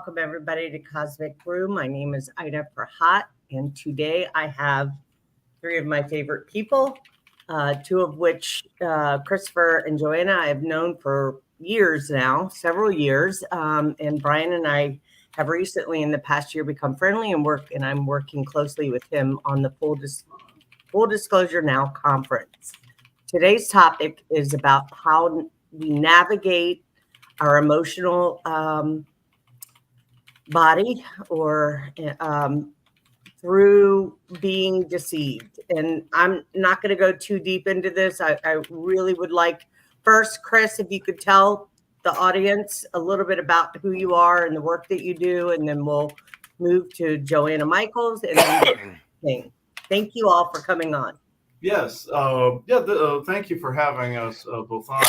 welcome everybody to Cosmic Brew. My name is Ida Prahat, and today I have three of my favorite people, two of which, Christopher and Joanna, I have known for years now, several years, and Brian and I have recently in the past year become friendly and I'm working closely with him on the Full Disclosure Now conference. Today's topic is about how we navigate our emotional body or through being deceived. And I'm not going to go too deep into this. I really would like first, Chris, if you could tell the audience a little bit about who you are and the work that you do, and then we'll move to Joanna Michaels and then thank you all for coming on. Yes. Thank you for having us both on.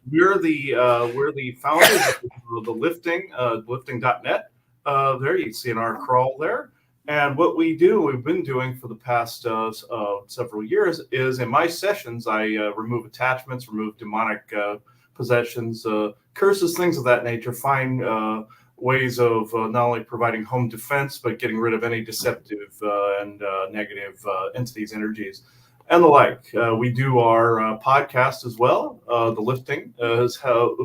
We're the founders of the Lifting, lifting.net. There you can see in our crawl there. And what we've been doing for the past several years is in my sessions, I remove attachments, remove demonic possessions, curses, things of that nature, find ways of not only providing home defense, but getting rid of any deceptive and negative entities, energies, and the like. We do our podcast as well. The Lifting has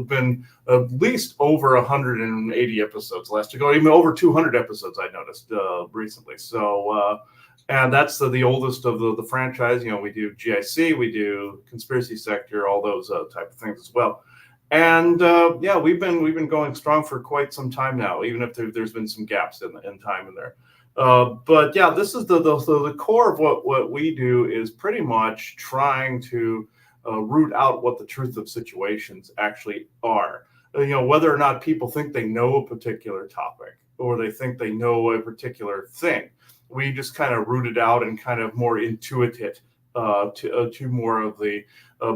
been at least over 180 episodes last year, even over 200 episodes I noticed recently. So, and that's the oldest of the franchise. You know, we do GIC, we do Conspiracy Sector, all those type of things as well. And we've been going strong for quite some time now, even if there's been some gaps in time in there. But yeah, this is the core of what we do is pretty much trying to root out what the truth of situations actually are. You know, whether or not people think they know a particular topic or they think they know a particular thing, we just kind of root it out and kind of more intuit it to more of the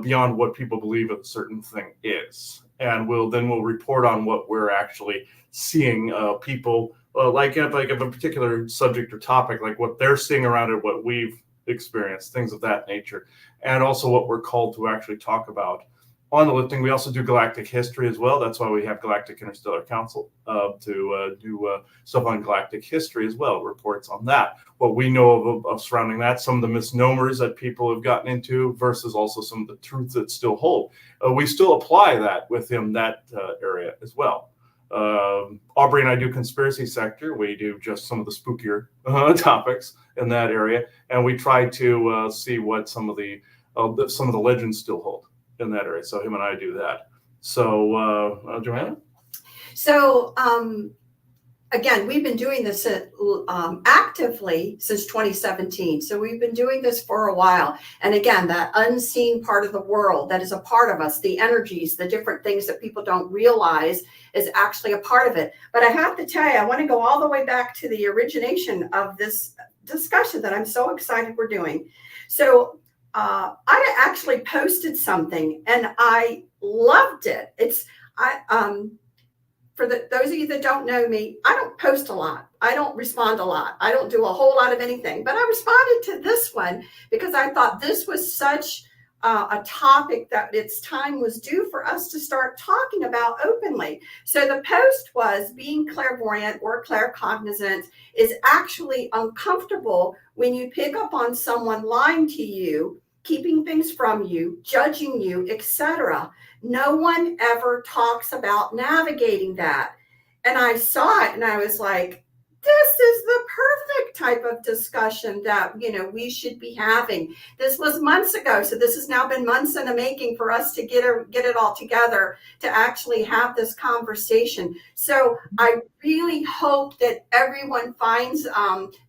beyond what people believe a certain thing is, and we'll report on what we're actually seeing. People like if a particular subject or topic, like what they're seeing around it, what we've experienced, things of that nature, and also what we're called to actually talk about on the Lifting. We also do galactic history as well. That's why we have Galactic Interstellar Council to do stuff on galactic history as well, reports on that, what we know of surrounding that, some of the misnomers that people have gotten into versus also some of the truths that still hold. We still apply that within that area as well. Aubrey and I do Conspiracy Sector. We do just some of the spookier topics in that area, and we try to see what some of the legends still hold in that area. So him and I do that. So Joanna? So again, we've been doing this actively since 2017. So we've been doing this for a while. And again, that unseen part of the world that is a part of us, the energies, the different things that people don't realize is actually a part of it. But I have to tell you, I want to go all the way back to the origination of this discussion that I'm so excited we're doing. So I actually posted something and I loved it. For those of you that don't know me, I don't post a lot. I don't respond a lot. I don't do a whole lot of anything, but I responded to this one because I thought this was such a topic that its time was due for us to start talking about openly. So the post was, being clairvoyant or claircognizant is actually uncomfortable when you pick up on someone lying to you, keeping things from you, judging you, etc. No one ever talks about navigating that. And I saw it and I was like, this is the perfect type of discussion that, we should be having. This was months ago. So this has now been months in the making for us to get it all together to actually have this conversation. So I really hope that everyone finds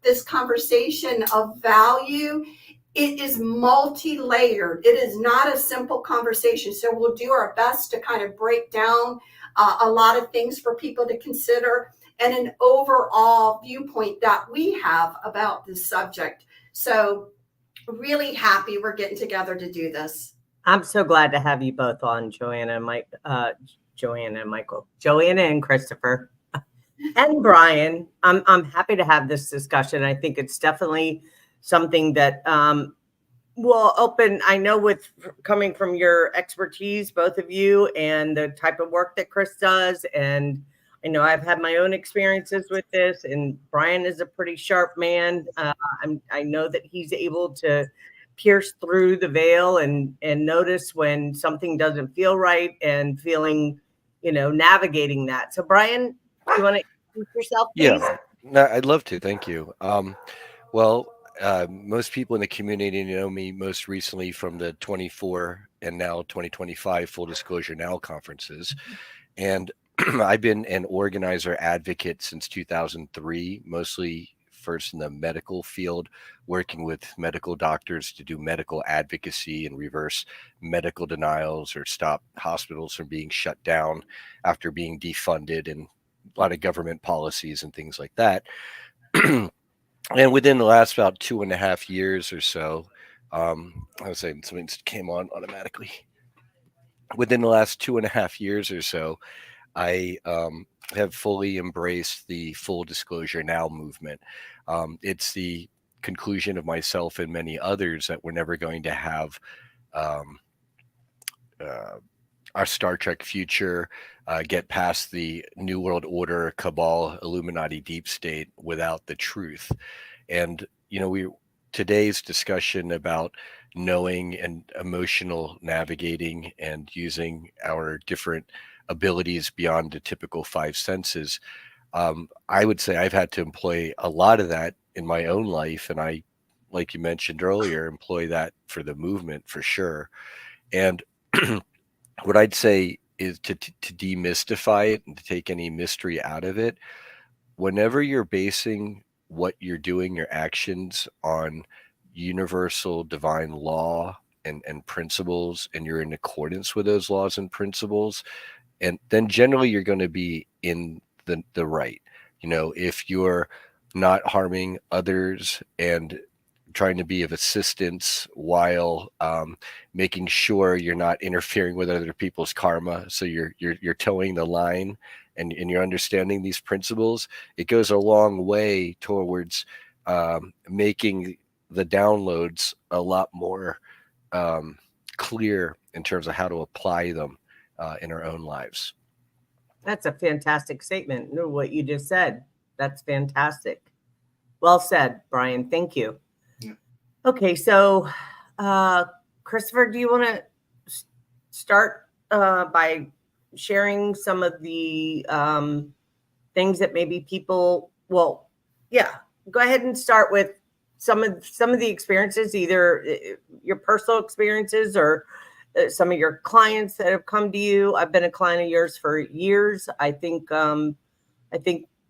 this conversation of value. It is multi-layered. It is not a simple conversation. So we'll do our best to kind of break down a lot of things for people to consider and an overall viewpoint that we have about this subject. So really happy we're getting together to do this. I'm so glad to have you both on, Joanna and Michael, Joanna and Christopher, and Brian. I'm happy to have this discussion. I think it's definitely something that will open, I know with coming from your expertise, both of you, and the type of work that Chris does, and I know I've had my own experiences with this, and Brian is a pretty sharp man. I know that he's able to pierce through the veil and notice when something doesn't feel right, and feeling, navigating that. So, Brian, you want to introduce yourself, please? Yeah, no, I'd love to. Thank you. Well, most people in the community know me most recently from the 24 and now 2025 Full Disclosure Now conferences. And I've been an organizer advocate since 2003, mostly first in the medical field, working with medical doctors to do medical advocacy and reverse medical denials or stop hospitals from being shut down after being defunded, and a lot of government policies and things like that. And within the last about 2.5 years or so, I was saying something just came on automatically. Within the last 2.5 years or so, I have fully embraced the Full Disclosure Now movement. It's the conclusion of myself and many others that we're never going to have our Star Trek future, get past the New World Order, cabal, Illuminati, deep state without the truth. And, today's discussion about knowing and emotional navigating and using our different abilities beyond the typical five senses, I would say I've had to employ a lot of that in my own life. And I, like you mentioned earlier, employ that for the movement for sure. And what I'd say is to demystify it and to take any mystery out of it. Whenever you're basing what you're doing, your actions, on universal divine law and principles, and you're in accordance with those laws and principles, and then generally you're going to be in the right. If you're not harming others and trying to be of assistance while making sure you're not interfering with other people's karma, so you're towing the line, and you're understanding these principles, it goes a long way towards making the downloads a lot more clear in terms of how to apply them in our own lives. That's a fantastic statement. What you just said. That's fantastic. Well said, Brian. Thank you. Yeah. Okay, so Christopher, do you want to start by sharing some of the things that maybe people? Well, yeah, go ahead and start with some of the experiences, either your personal experiences or some of your clients that have come to you. I've been a client of yours for years. I think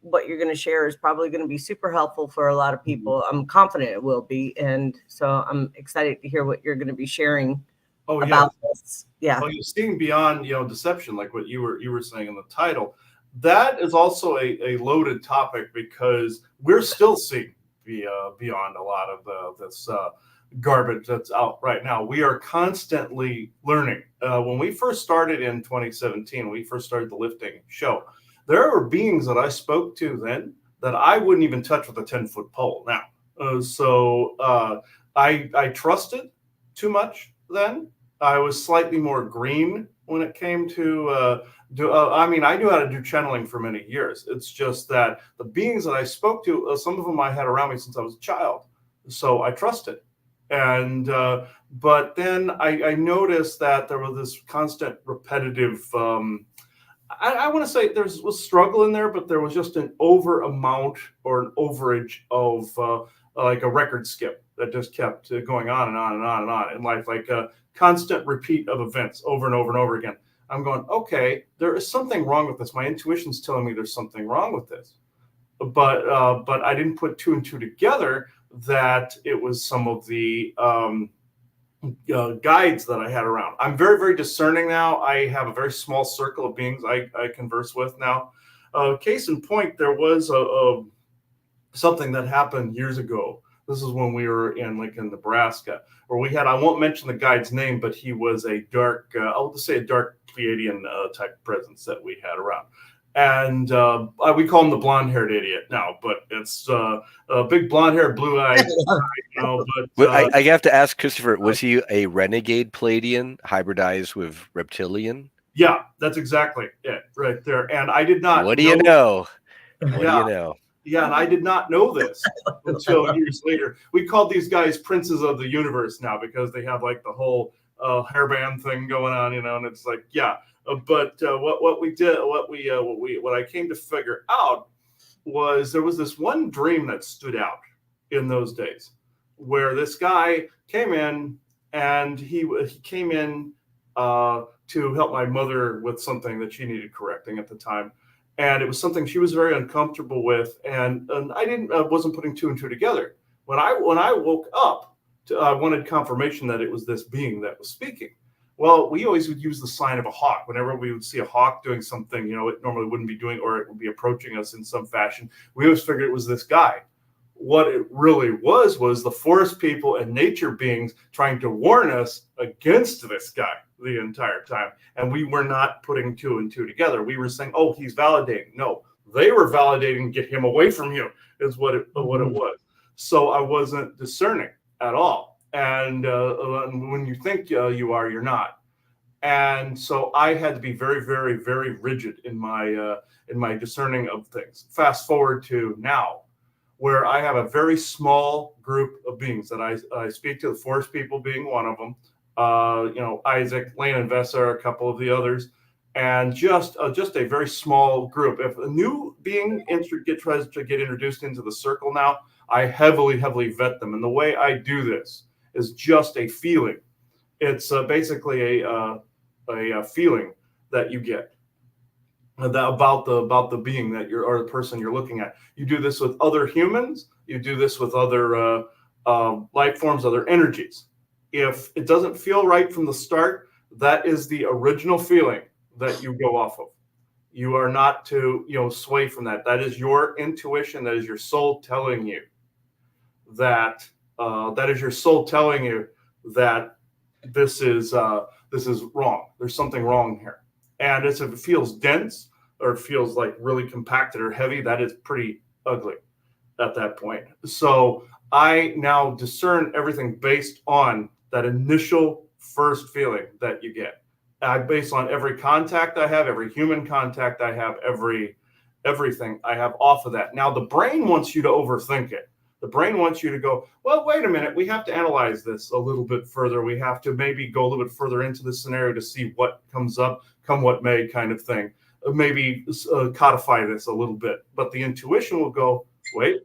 what you're going to share is probably going to be super helpful for a lot of people. I'm confident it will be. And so I'm excited to hear what you're going to be sharing about this. Yeah. Well, you're seeing beyond, deception, like what you were saying in the title. That is also a loaded topic, because we're still seeing beyond a lot of this garbage that's out right now. We are constantly learning. When we first started in 2017, we first started the lifting show, there were beings that I spoke to then that I wouldn't even touch with a 10-foot pole now. So I trusted too much then. I was slightly more green when it came to I knew how to do channeling for many years. It's just that the beings that I spoke to, some of them I had around me since I was a child. So I trusted. And but then I noticed that there was this constant repetitive, I want to say there was struggle in there, but there was just an over amount or an overage of like a record skip that just kept going on and on and on and on in life, like a constant repeat of events over and over and over again. I'm going, okay, there is something wrong with this. My intuition's telling me there's something wrong with this, but I didn't put two and two together that it was some of the guides that I had around. I'm very, very discerning now. I have a very small circle of beings I converse with now. Case in point, there was something that happened years ago. This is when we were in Lincoln, Nebraska, where we had, I won't mention the guide's name, but he was a dark, I'll just say a dark Pleiadian type presence that we had around. And we call him the blonde-haired idiot now, but it's a big blonde-haired, blue-eyed. But I have to ask Christopher: was he a renegade Pleiadian hybridized with reptilian? Yeah, that's exactly it right there. And I did not. What do you know? What do Yeah. you know? Yeah, and I did not know this until years later. We called these guys princes of the universe now because they have like the whole hairband thing going on, and it's like, yeah. But what we did, what I came to figure out was there was this one dream that stood out in those days, where this guy came in and he came in to help my mother with something that she needed correcting at the time. And it was something she was very uncomfortable with, and I wasn't putting two and two together. When I woke up, I wanted confirmation that it was this being that was speaking. Well, we always would use the sign of a hawk whenever we would see a hawk doing something, it normally wouldn't be doing, or it would be approaching us in some fashion. We always figured it was this guy. What it really was the forest people and nature beings trying to warn us against this guy the entire time. And we were not putting two and two together. We were saying, oh, he's validating. No, they were validating, get him away from you, is what it was. So I wasn't discerning at all. And when you think you are, you're not. And so I had to be very, very, very rigid in my discerning of things. Fast forward to now, where I have a very small group of beings that I speak to, the forest people being one of them, Isaac, Lane, and Vessa, a couple of the others, and just a very small group. If a new being tries to get introduced into the circle now, I heavily vet them. And the way I do this is just a feeling. It's basically a feeling that you get about the being that or the person you're looking at. You do this with other humans. You do this with other life forms, other energies. If it doesn't feel right from the start, that is the original feeling that you go off of. You are not to sway from that. That is your intuition. That is your soul telling you that. That is your soul telling you that this is wrong. There's something wrong here. And if it feels dense or it feels like really compacted or heavy, that is pretty ugly at that point. So I now discern everything based on that initial first feeling that you get. I base on every contact I have, every human contact I have, everything I have off of that. Now the brain wants you to overthink it. The brain wants you to go, well, wait a minute, we have to analyze this a little bit further. We have to maybe go a little bit further into the scenario to see what comes up, come what may kind of thing. Maybe codify this a little bit. But the intuition will go, wait,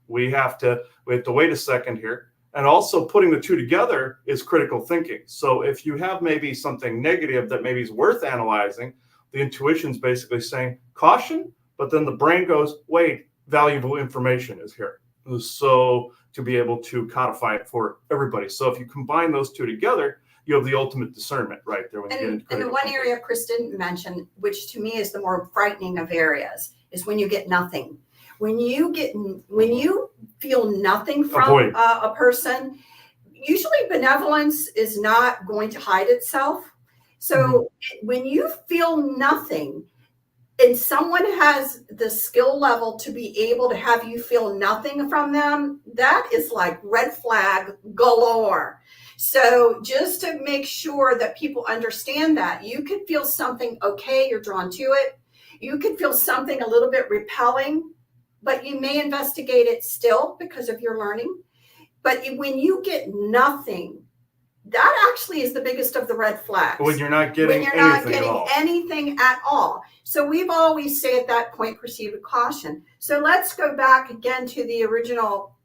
we have to wait a second here. And also putting the two together is critical thinking. So if you have maybe something negative that maybe is worth analyzing, the intuition's basically saying caution, but then the brain goes, wait, valuable information is here. So to be able to codify it for everybody. So if you combine those two together, you have the ultimate discernment right there. When you get into and the one area Chris didn't mention, which to me is the more frightening of areas, is when you get nothing. When you feel nothing from a person, usually benevolence is not going to hide itself. So when you feel nothing, and someone has the skill level to be able to have you feel nothing from them, that is like red flag galore. So just to make sure that people understand that, you could feel something, okay, you're drawn to it. You could feel something a little bit repelling, but you may investigate it still because of your learning. But when you get nothing, that actually is the biggest of the red flags. When you're not getting anything at all. So we've always say at that point, proceed with caution. So let's go back again to the original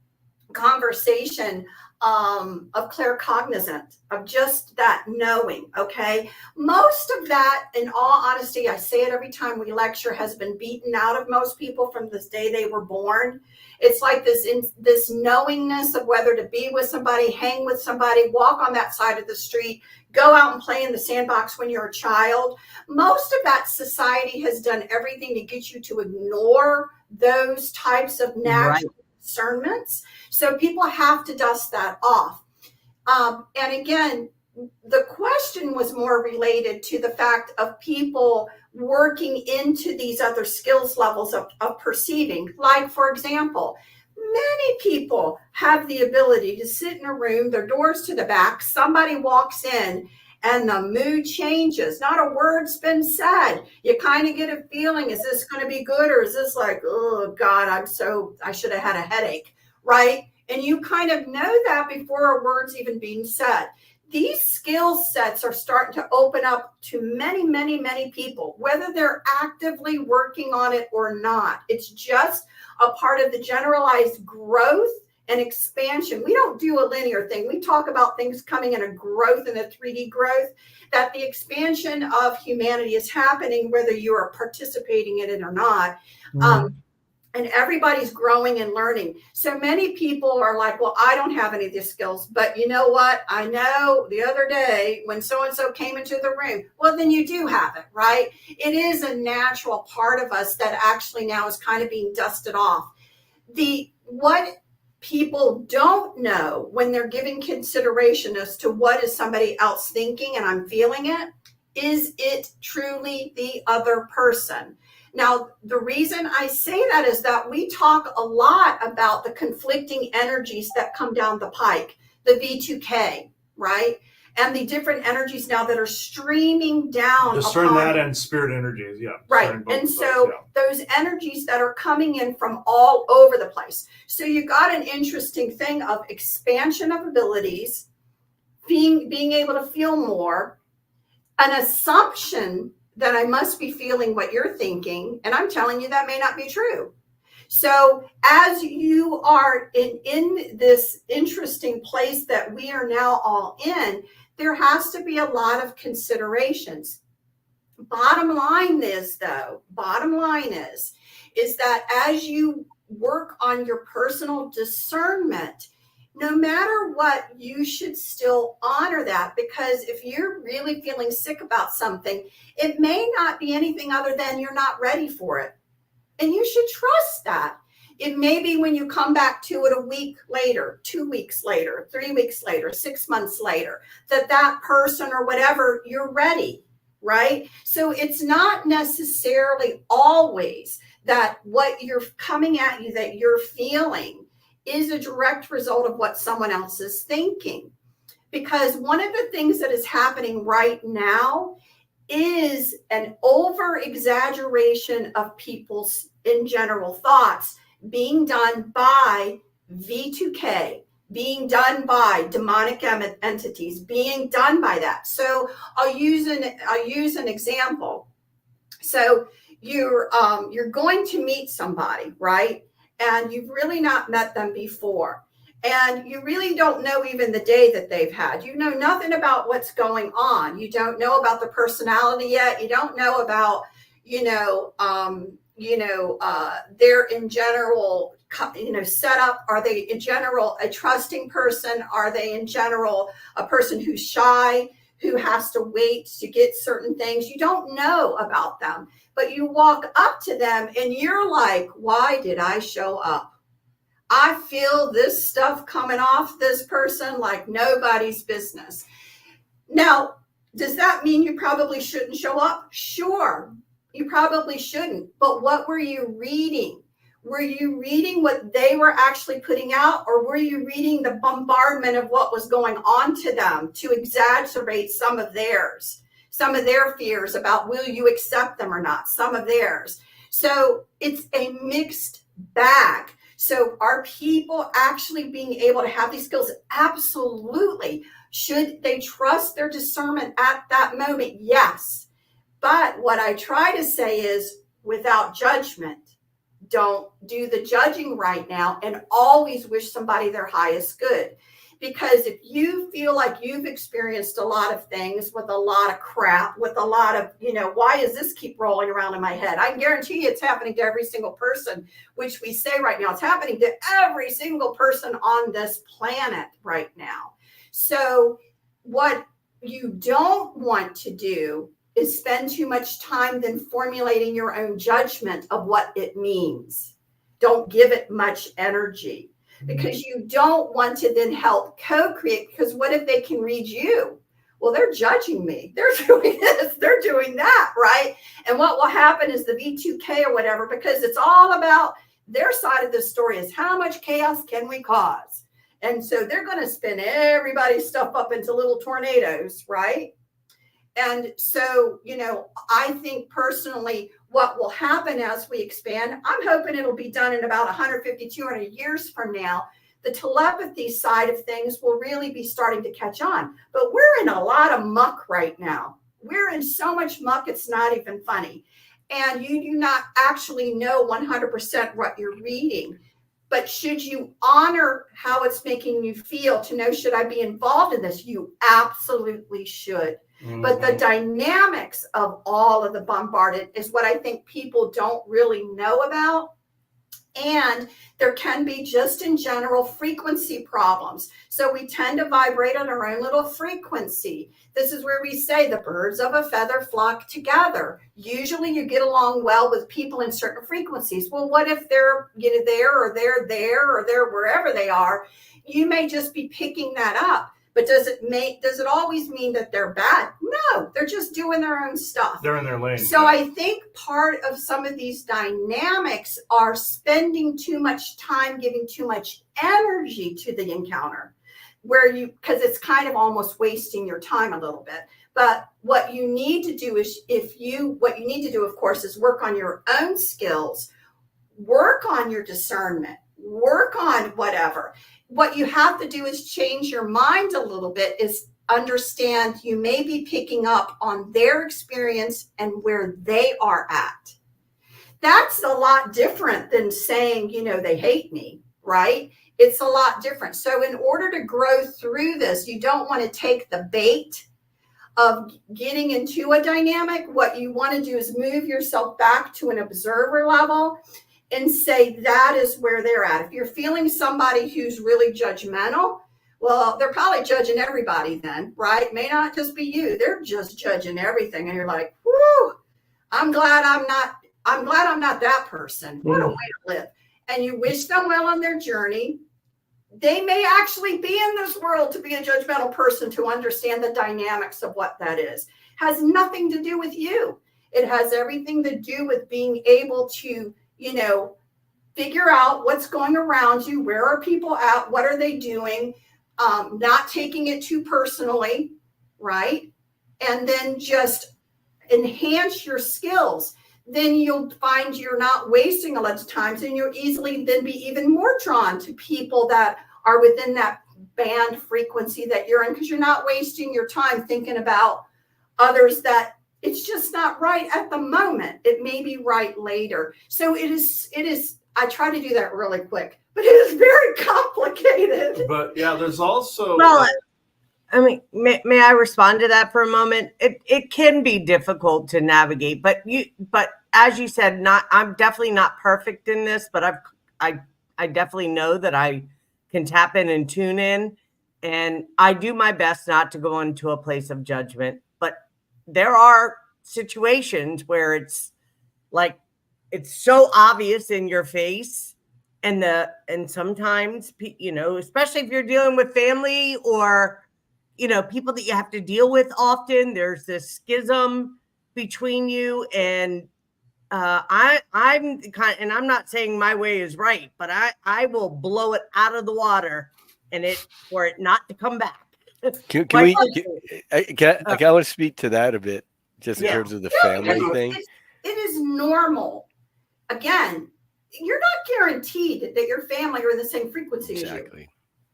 conversation of claircognizant, of just that knowing, okay? Most of that, in all honesty, I say it every time we lecture, has been beaten out of most people from this day they were born. It's like this knowingness of whether to be with somebody, hang with somebody, walk on that side of the street, go out and play in the sandbox when you're a child. Most of that society has done everything to get you to ignore those types of natural discernments. So people have to dust that off. And again, the question was more related to the fact of people working into these other skills levels of perceiving. Like, for example, many people have the ability to sit in a room, their doors to the back, somebody walks in, and the mood changes. Not a word's been said. You kind of get a feeling, is this going to be good? Or is this like, oh God, I should have had a headache, right? And you kind of know that before a word's even being said. These skill sets are starting to open up to many, many, many people, whether they're actively working on it or not. It's just a part of the generalized growth and expansion. We don't do a linear thing. We talk about things coming in a growth, in a 3D growth, that the expansion of humanity is happening, whether you are participating in it or not. And everybody's growing and learning. So many people are like, well, I don't have any of these skills, but you know what? I know the other day when so-and-so came into the room, well, then you do have it, right? It is a natural part of us that actually now is kind of being dusted off. What people don't know when they're giving consideration as to what is somebody else thinking and I'm feeling it, is it truly the other person? Now, the reason I say that is that we talk a lot about the conflicting energies that come down the pike, the V2K, right? And the different energies now that are streaming down. Discern that and spirit energies, yeah. Right. And so those energies that are coming in from all over the place. So you got an interesting thing of expansion of abilities, being able to feel more, an assumption that I must be feeling what you're thinking. And I'm telling you that may not be true. So as you are in this interesting place that we are now all in, there has to be a lot of considerations. Bottom line is that as you work on your personal discernment, no matter what, you should still honor that, because if you're really feeling sick about something, it may not be anything other than you're not ready for it. And you should trust that. It may be when you come back to it a week later, 2 weeks later, 3 weeks later, 6 months later, that person or whatever, you're ready, right? So it's not necessarily always that what you're coming at you, that you're feeling, is a direct result of what someone else is thinking. Because one of the things that is happening right now is an over exaggeration of people's in general thoughts being done by V2K, being done by demonic entities, being done by that. So I'll use an example. So you're going to meet somebody, right? And you've really not met them before. And you really don't know even the day that they've had. You know nothing about what's going on. You don't know about the personality yet. You don't know about, their in general, setup. Are they in general a trusting person? Are they in general a person who's shy, who has to wait to get certain things? You don't know about them, but you walk up to them and you're like, why did I show up? I feel this stuff coming off this person like nobody's business. Now, does that mean you probably shouldn't show up? Sure, you probably shouldn't. But what were you reading? Were you reading what they were actually putting out, or were you reading the bombardment of what was going on to them to exacerbate some of theirs, some of their fears about will you accept them or not, some of theirs? So it's a mixed bag. So are people actually being able to have these skills? Absolutely. Should they trust their discernment at that moment? Yes. But what I try to say is, without judgment, don't do the judging right now and always wish somebody their highest good. Because if you feel like you've experienced a lot of things with a lot of crap, with a lot of, why does this keep rolling around in my head? I can guarantee you it's happening to every single person, which we say right now, it's happening to every single person on this planet right now. So what you don't want to do is spend too much time then formulating your own judgment of what it means. Don't give it much energy, because you don't want to then help co-create, because what if they can read you? Well, they're judging me. They're doing this, they're doing that, right? And what will happen is the V2K or whatever, because it's all about their side of the story, is how much chaos can we cause? And so they're going to spin everybody's stuff up into little tornadoes, right? And so, I think personally, what will happen as we expand, I'm hoping it'll be done in about 150, 200 years from now. The telepathy side of things will really be starting to catch on. But we're in a lot of muck right now. We're in so much muck, it's not even funny. And you do not actually know 100% what you're reading. But should you honor how it's making you feel to know, should I be involved in this? You absolutely should. But the dynamics of all of the bombarded is what I think people don't really know about. And there can be just in general frequency problems. So we tend to vibrate on our own little frequency. This is where we say the birds of a feather flock together. Usually you get along well with people in certain frequencies. Well, what if they're there or they're wherever they are? You may just be picking that up. But does it always mean that they're bad? No, they're just doing their own stuff. They're in their lane. So I think part of some of these dynamics are spending too much time, giving too much energy to the encounter, because it's kind of almost wasting your time a little bit. But what you need to do is, of course, is work on your own skills, work on your discernment, work on whatever. What you have to do is change your mind a little bit, is understand you may be picking up on their experience and where they are at. That's a lot different than saying, they hate me, right? It's a lot different. So in order to grow through this, you don't want to take the bait of getting into a dynamic. What you want to do is move yourself back to an observer level and say that is where they're at. If you're feeling somebody who's really judgmental, well, they're probably judging everybody then, right? May not just be you. They're just judging everything. And you're like, whoo, I'm glad I'm not that person. What a way to live. And you wish them well on their journey. They may actually be in this world to be a judgmental person, to understand the dynamics of what that is. Has nothing to do with you. It has everything to do with being able to figure out what's going around you. Where are people at? What are they doing? Not taking it too personally, right? And then just enhance your skills. Then you'll find you're not wasting a lot of time, and you'll easily then be even more drawn to people that are within that band frequency that you're in, because you're not wasting your time thinking about others that it's just not right at the moment. It may be right later. So it is, I try to do that really quick, but it is very complicated. But yeah, there's also... Well, I mean, may I respond to that for a moment? It can be difficult to navigate, but as you said, I'm definitely not perfect in this, but I definitely know that I can tap in and tune in, and I do my best not to go into a place of judgment. But there are situations where it's like it's so obvious in your face, and sometimes especially if you're dealing with family or people that you have to deal with often, there's this schism between you. And I'm not saying my way is right, but I will blow it out of the water for it not to come back. I want to speak to that a bit, just in terms of the family thing. It is normal. Again, you're not guaranteed that your family are in the same frequency as you.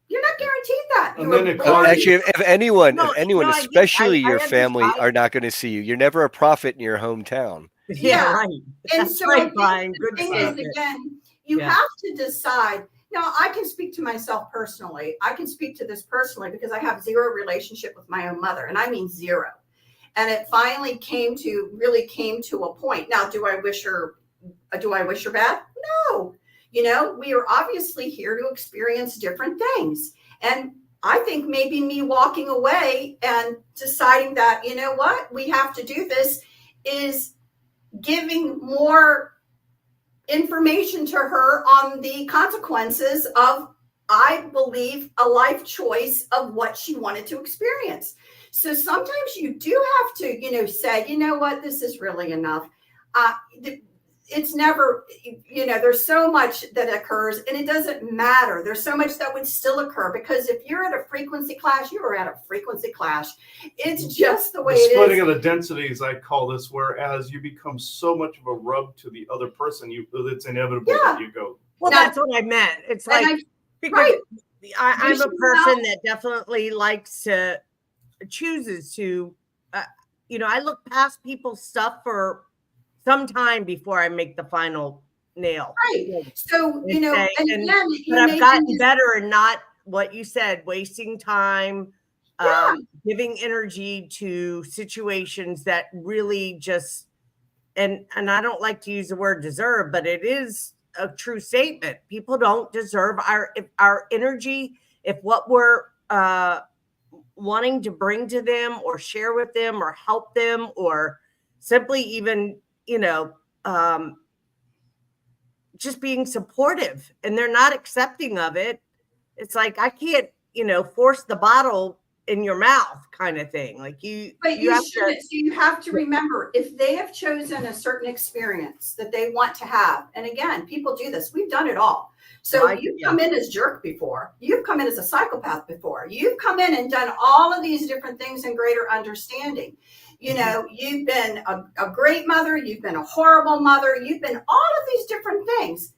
You're not guaranteed that. Actually, if anyone, especially your family, are not going to see you. You're never a prophet in your hometown. Yeah, right. And that's so right, Brian. the thing is, again, you have to decide. Now, I can speak to myself personally. I can speak to this personally because I have zero relationship with my own mother, and I mean zero. And it finally came to a point. Now, do I wish her bad? No. We are obviously here to experience different things. And I think maybe me walking away and deciding that, what, we have to do this, is giving more information to her on the consequences of, I believe, a life choice of what she wanted to experience. So sometimes you do have to, say, what, this is really enough. it's never, there's so much that occurs, and it doesn't matter. There's so much that would still occur, because if you're at a frequency clash, you are at a frequency clash. It's just the way The it splitting is. of the densities, I call this, whereas you become so much of a rub to the other person, it's inevitable that you go. Well, Now- that's what I meant. It's And like, because right. I'm You a should person know. that definitely chooses to, I look past people's stuff for some time before I make the final nail. Right. So, And and say- again, you But I've may gotten be- better and not what you said, wasting time, Yeah. giving energy to situations that really just, and I don't like to use the word deserve, but it is a true statement. People don't deserve our energy, if what we're wanting to bring to them or share with them or help them, or simply even, just being supportive, and they're not accepting of it. It's like, I can't, force the bottle in your mouth kind of thing. Like But you have shouldn't. So you have to remember, if they have chosen a certain experience that they want to have, and again, people do this. We've done it all. So you've come in as jerk before. You've come in as a psychopath before. You've come in and done all of these different things in greater understanding. You've been a great mother. You've been a horrible mother. You've been all of these different things.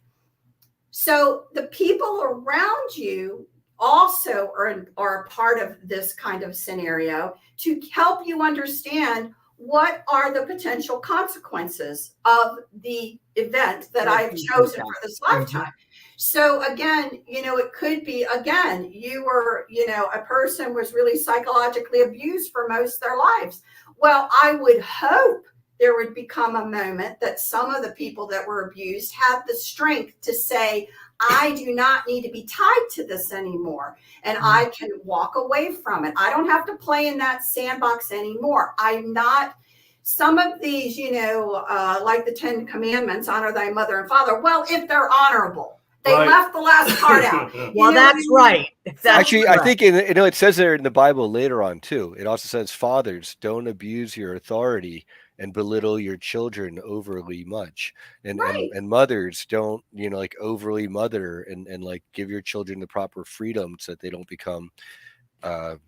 So the people around you also are a part of this kind of scenario to help you understand what are the potential consequences of the event that I've chosen for this lifetime. So again, it could be, again, you were, a person was really psychologically abused for most of their lives. Well, I would hope there would become a moment that some of the people that were abused have the strength to say, I do not need to be tied to this anymore, and I can walk away from it. I don't have to play in that sandbox anymore. I'm not, some of these, like the 10 Commandments, honor thy mother and father. Well, if they're honorable, they left the last part out. Well, that's right. Actually, I think it says there in the Bible later on too. It also says, fathers, don't abuse your authority and belittle your children overly much, and mothers, don't overly mother and like give your children the proper freedom so that they don't become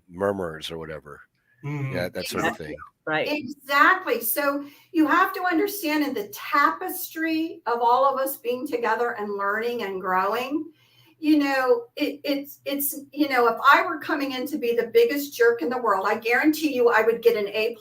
murmurers or whatever. Yeah, that sort of thing. Right. Exactly. So you have to understand, in the tapestry of all of us being together and learning and growing, it's if I were coming in to be the biggest jerk in the world, I guarantee you I would get an A++,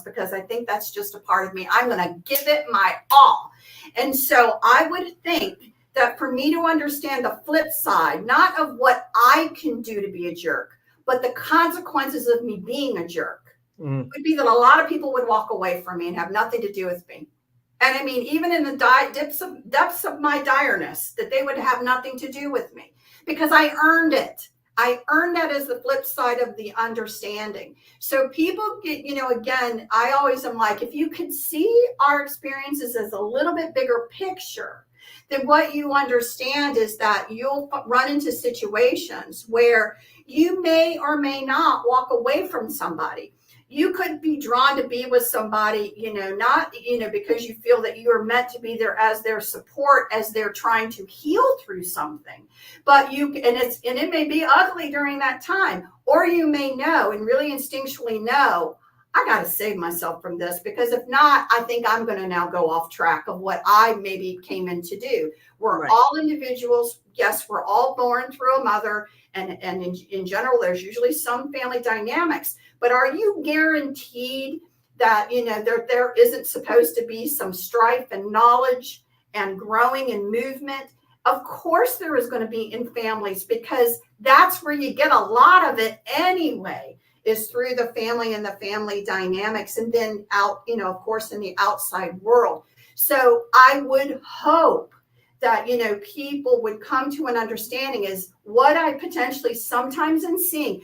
because I think that's just a part of me. I'm going to give it my all. And so I would think that for me to understand the flip side, not of what I can do to be a jerk, but the consequences of me being a jerk, would be that a lot of people would walk away from me and have nothing to do with me. And I mean, even in the depths of my direness, that they would have nothing to do with me, because I earned it. I earned that as the flip side of the understanding. So people get, again, I always am like, if you could see our experiences as a little bit bigger picture, then what you understand is that you'll run into situations where you may or may not walk away from somebody. You could be drawn to be with somebody, not, because you feel that you are meant to be there as their support, as they're trying to heal through something. But it may be ugly during that time, or you may know and really instinctually know, I got to save myself from this, because if not, I think I'm going to now go off track of what I maybe came in to do. We're all individuals. Yes, we're all born through a mother. And in general, there's usually some family dynamics. But are you guaranteed that, there isn't supposed to be some strife and knowledge and growing and movement? Of course there is going to be in families, because that's where you get a lot of it anyway, is through the family and the family dynamics, and then out, of course, in the outside world. So I would hope that, people would come to an understanding, is what I potentially sometimes am seeing.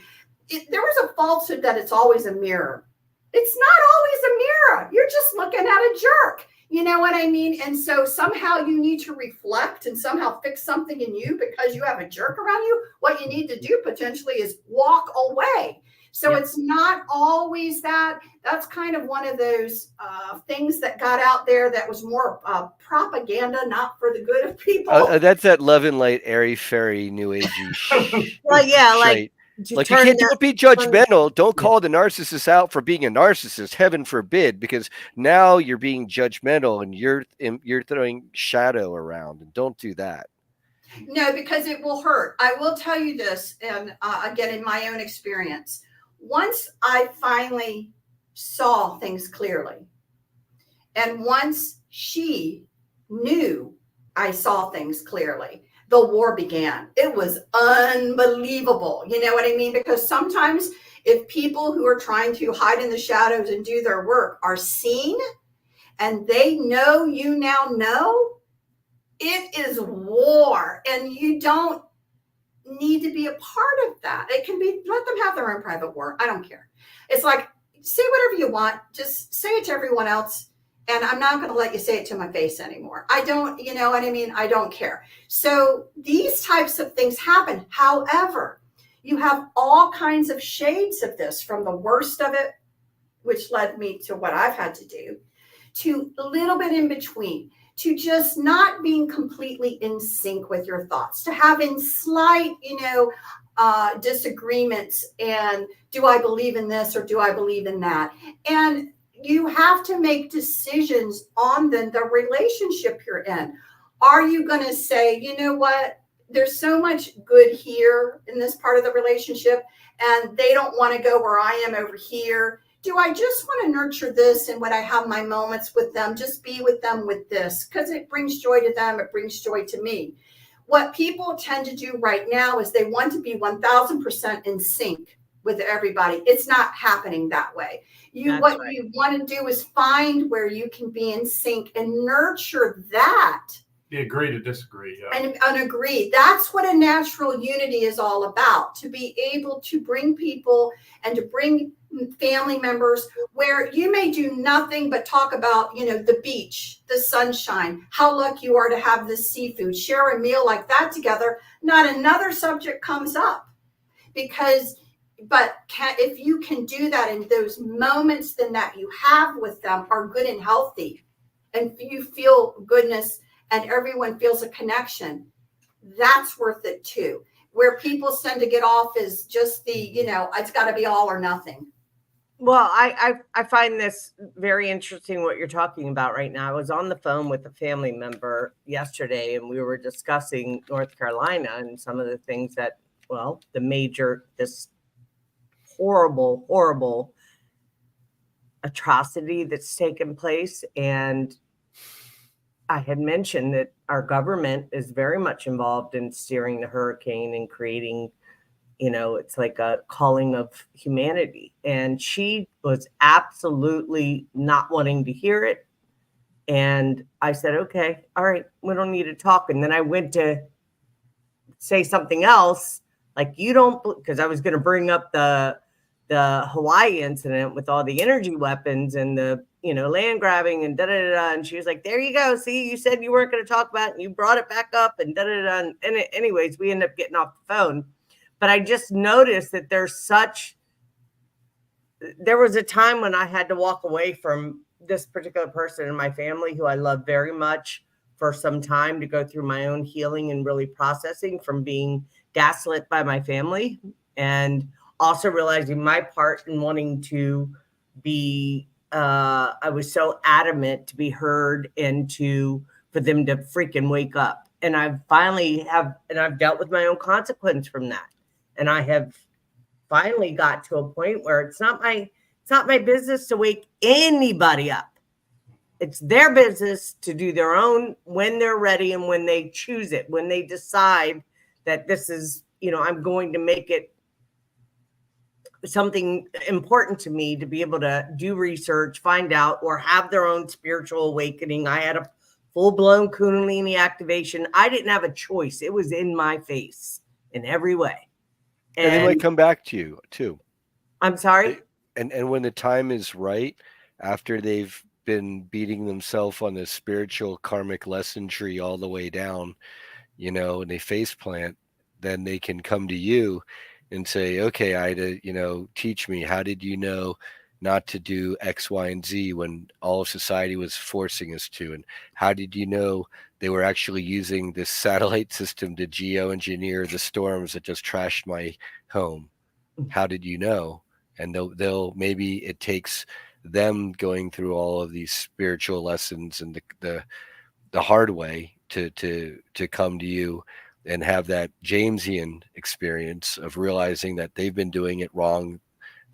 There was a falsehood that it's always a mirror. It's not always a mirror. You're just looking at a jerk. You know what I mean? And so somehow you need to reflect and somehow fix something in you because you have a jerk around you. What you need to do potentially is walk away. So Yep. it's not always that. That's kind of one of those things that got out there that was more propaganda, not for the good of people. That's that love and light, airy fairy, new agey Well, yeah, like shite. to Like, you turn can't, that. don't be judgmental. Don't Yeah. call the narcissist out for being a narcissist. Heaven forbid, because now you're being judgmental and you're throwing shadow around, and don't do that. No, because it will hurt. I will tell you this, and again, in my own experience, once I finally saw things clearly, and once she knew I saw things clearly, the war began. It was unbelievable. You know what I mean? Because sometimes if people who are trying to hide in the shadows and do their work are seen and they know you now know, it is war, and you don't need to be a part of that. It can be, let them have their own private war. I don't care. It's like, say whatever you want, just say it to everyone else. And I'm not going to let you say it to my face anymore. I don't, you know what I mean? I don't care. So these types of things happen. However, you have all kinds of shades of this, from the worst of it, which led me to what I've had to do, to a little bit in between, to just not being completely in sync with your thoughts, to having slight, disagreements. And do I believe in this or do I believe in that? And you have to make decisions on the relationship you're in. Are you going to say, you know what? There's so much good here in this part of the relationship, and they don't want to go where I am over here. Do I just want to nurture this, and when I have my moments with them, just be with them with this, because it brings joy to them, it brings joy to me. What people tend to do right now is they want to be 1000% in sync with everybody. It's not happening that way. What you want to do is find where you can be in sync and nurture that. You agree to disagree. Yeah. And agree. That's what a natural unity is all about, to be able to bring people and to bring family members where you may do nothing but talk about, the beach, the sunshine, how lucky you are to have this seafood, share a meal like that together. Not another subject comes up, if you can do that, and those moments then that you have with them are good and healthy, and you feel goodness and everyone feels a connection, that's worth it too. Where people tend to get off is just it's got to be all or nothing. Well, I find this very interesting what you're talking about right now. I was on the phone with a family member yesterday, and we were discussing North Carolina and some of the things that, this horrible atrocity that's taken place. And I had mentioned that our government is very much involved in steering the hurricane and creating, it's like a calling of humanity. And she was absolutely not wanting to hear it. And I said, okay, all right, we don't need to talk. And then I went to say something else, like, you don't, because I was going to bring up the Hawaii incident with all the energy weapons and the, land grabbing and da-da-da-da. And she was like, there you go. See, you said you weren't going to talk about it, and you brought it back up and da-da-da-da. And anyways, we ended up getting off the phone. But I just noticed that there was a time when I had to walk away from this particular person in my family who I love very much for some time, to go through my own healing and really processing from being gaslit by my family, and also realizing my part in wanting to be, I was so adamant to be heard and for them to freaking wake up. And I've dealt with my own consequence from that. And I have finally got to a point where it's not my business to wake anybody up. It's their business to do their own when they're ready and when they choose it, when they decide that this is, I'm going to make it something important to me to be able to do research, find out, or have their own spiritual awakening. I had a full-blown Kundalini activation. I didn't have a choice. It was in my face in every way. And they might come back to you too. I'm sorry? And when the time is right, after they've been beating themselves on the spiritual karmic lesson tree all the way down, and they face plant, then they can come to you and say, okay, Ida, teach me, how did you know not to do X, Y, and Z when all of society was forcing us to? And how did you know they were actually using this satellite system to geoengineer the storms that just trashed my home? How did you know? And they'll maybe it takes them going through all of these spiritual lessons and the hard way to come to you and have that Jamesian experience of realizing that they've been doing it wrong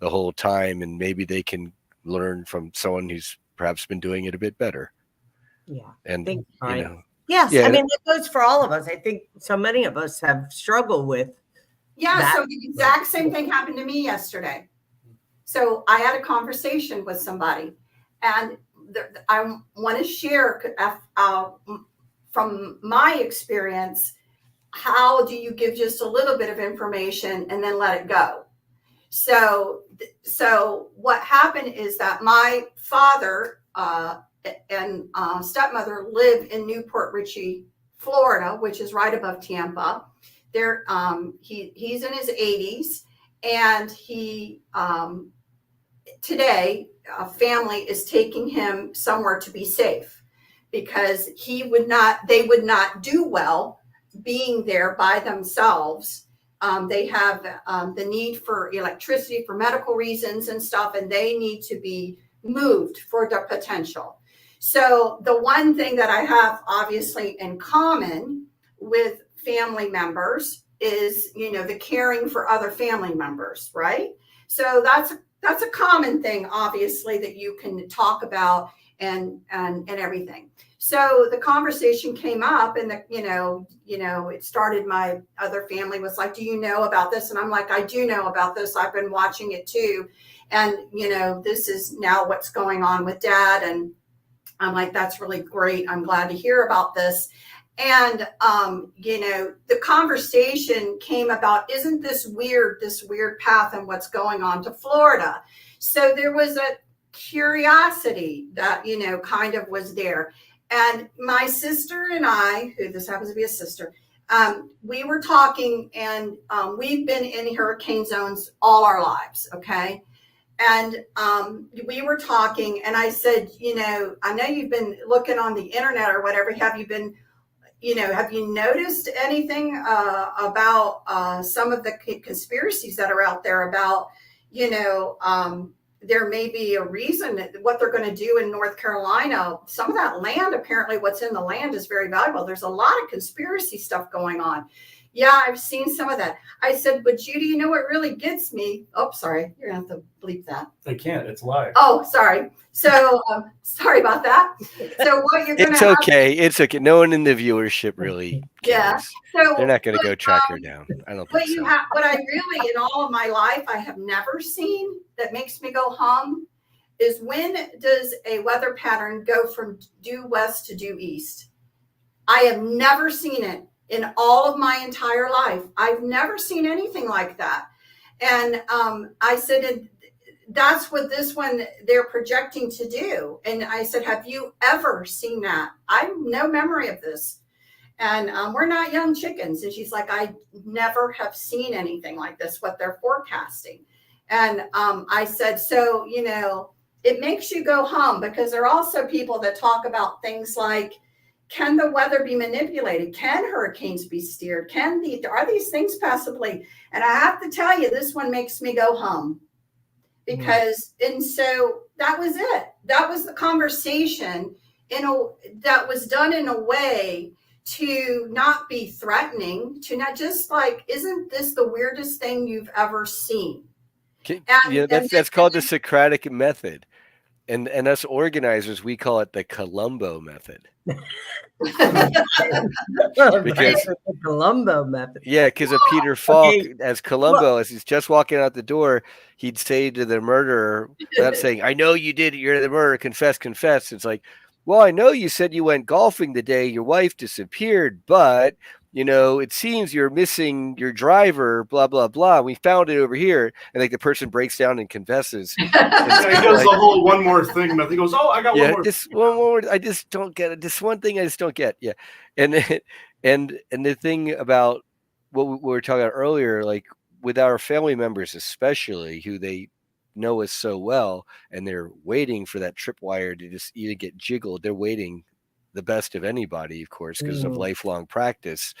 the whole time, and maybe they can learn from someone who's perhaps been doing it a bit better. Yeah. And Thanks, Brian. know, Yes, yeah, I mean that goes for all of us. I think so many of us have struggled with. Yeah, so the exact same thing happened to me yesterday. So I had a conversation with somebody, and I want to share from my experience, how do you give just a little bit of information and then let it go? So what happened is that my father and stepmother live in Newport Richey, Florida, which is right above Tampa. There, he's in his 80s, and he today family is taking him somewhere to be safe, because they would not do well being there by themselves. They have the need for electricity for medical reasons and stuff, and they need to be moved for the potential. So the one thing that I have obviously in common with family members is, the caring for other family members, right? So that's a common thing, obviously, that you can talk about and everything. So the conversation came up, and it started. My other family was like, "Do you know about this?" And I'm like, "I do know about this. I've been watching it too, and this is now what's going on with Dad." And I'm like, "That's really great. I'm glad to hear about this." And the conversation came about, isn't this weird path and what's going on to Florida? So there was a curiosity that kind of was there. And my sister and I, who this happens to be a sister, we were talking, and we've been in hurricane zones all our lives, okay? And we were talking, and I said, I know you've been looking on the internet or whatever. Have you noticed anything about some of the conspiracies that are out there about, there may be a reason what they're going to do in North Carolina? Some of that land, apparently what's in the land is very valuable. There's a lot of conspiracy stuff going on. Yeah, I've seen some of that. I said, but Judy, what really gets me? Oh, sorry. You're going to have to bleep that. They can't. It's live. Oh, sorry. So sorry about that. So what you're going to It's okay. No one in the viewership really cares. Yeah. So they're not going to go track her down. I don't think so. What I really, in all of my life, I have never seen that makes me go hum is, when does a weather pattern go from due west to due east? I have never seen it in all of my entire life. I've never seen anything like that. And I said, that's what this one they're projecting to do. And I said, have you ever seen that? I have no memory of this. And we're not young chickens. And she's like, I never have seen anything like this, what they're forecasting. And I said, so, it makes you go hum, because there are also people that talk about things like, can the weather be manipulated? Can hurricanes be steered? Are these things possibly? And I have to tell you, this one makes me go hum, because, and so that was it. That was the conversation that was done in a way to not be threatening, to not just like, isn't this the weirdest thing you've ever seen? That's called the Socratic method. And us organizers, we call it the Columbo method. Because the Columbo method. Yeah, because of Peter Falk, as Columbo, as he's just walking out the door, he'd say to the murderer, without saying, I know you did it, you're the murderer, confess. It's like, well, I know you said you went golfing the day your wife disappeared, but it seems you're missing your driver, blah, blah, blah. We found it over here. And like the person breaks down and confesses. And he does the whole one more thing. He goes, oh, I got one more. Just one more. I just don't get it. This one thing I just don't get. Yeah. And the thing about what we were talking about earlier, like with our family members, especially who they know us so well, and they're waiting for that tripwire to just either get jiggled. They're waiting the best of anybody, of course, because of lifelong practice.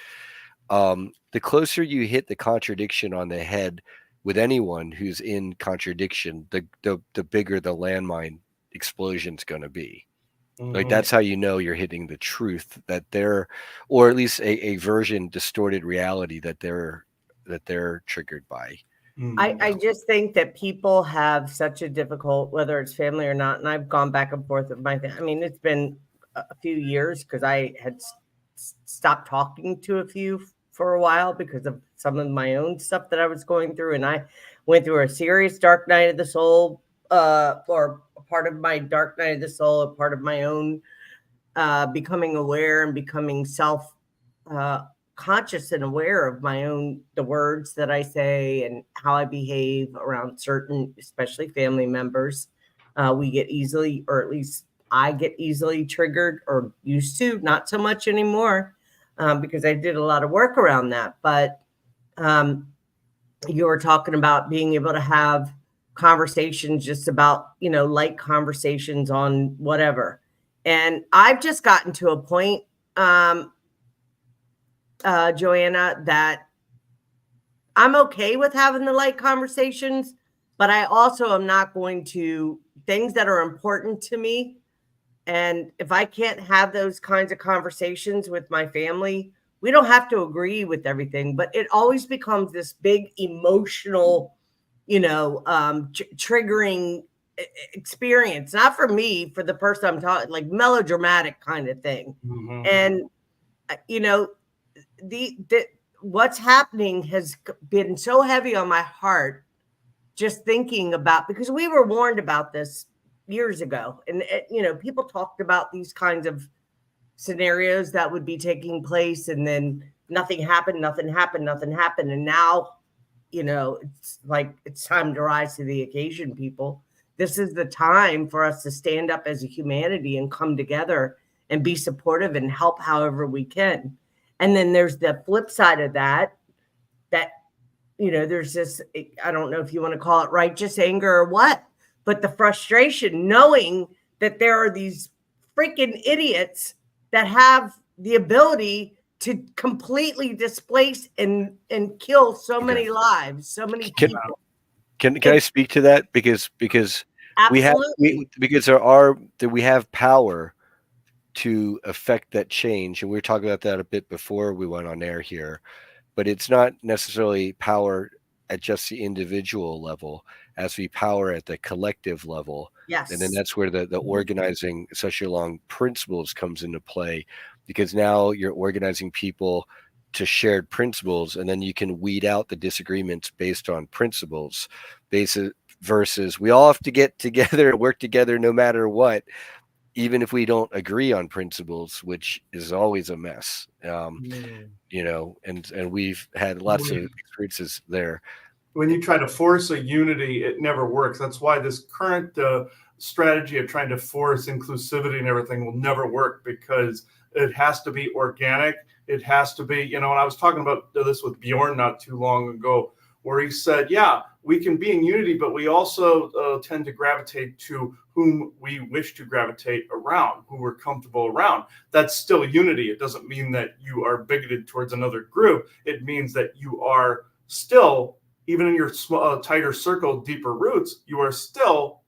The closer you hit the contradiction on the head with anyone who's in contradiction, the bigger the landmine explosion's going to be. Like, that's how you know you're hitting the truth, that they're, or at least a version distorted reality that they're triggered by. I just think that people have such a difficult, whether it's family or not, and I've gone back and forth with my I mean, it's been a few years because I had stopped talking to a few for a while because of some of my own stuff that I was going through, and I went through a serious dark night of the soul, or a part of my dark night of the soul, a part of my own becoming aware and becoming self conscious and aware of my own, the words that I say and how I behave around certain, especially family members. We get easily, or at least I get easily triggered, or used to, not so much anymore, because I did a lot of work around that. But you were talking about being able to have conversations just about, light conversations on whatever. And I've just gotten to a point, Joanna, that I'm okay with having the light conversations, but I also am not going to, things that are important to me. And if I can't have those kinds of conversations with my family, we don't have to agree with everything, but it always becomes this big emotional, triggering experience, not for me, for the person I'm talking, like melodramatic kind of thing. And, the what's happening has been so heavy on my heart, just thinking about, because we were warned about this years ago, and people talked about these kinds of scenarios that would be taking place, and then nothing happened, and now it's like it's time to rise to the occasion. People, this is the time for us to stand up as a humanity and come together and be supportive and help however we can. And then there's the flip side of that there's this, I don't know if you want to call it righteous anger or what, but the frustration knowing that there are these freaking idiots that have the ability to completely displace and kill so many lives, so many people. Can I speak to that? Because absolutely. we have power to affect that change, and we were talking about that a bit before we went on air here. But it's not necessarily power at just the individual level, as we power at the collective level. Yes. And then that's where the organizing such along principles comes into play, because now you're organizing people to shared principles, and then you can weed out the disagreements based on principles, versus we all have to get together and work together no matter what, even if we don't agree on principles, which is always a mess. And we've had lots of experiences there. When you try to force a unity, it never works. That's why this current strategy of trying to force inclusivity and everything will never work, because it has to be organic. It has to be, and I was talking about this with Bjorn not too long ago, where he said, yeah, we can be in unity, but we also tend to gravitate to whom we wish to gravitate around, who we're comfortable around. That's still unity. It doesn't mean that you are bigoted towards another group. It means that you are still, even in your tighter circle, deeper roots, you are still,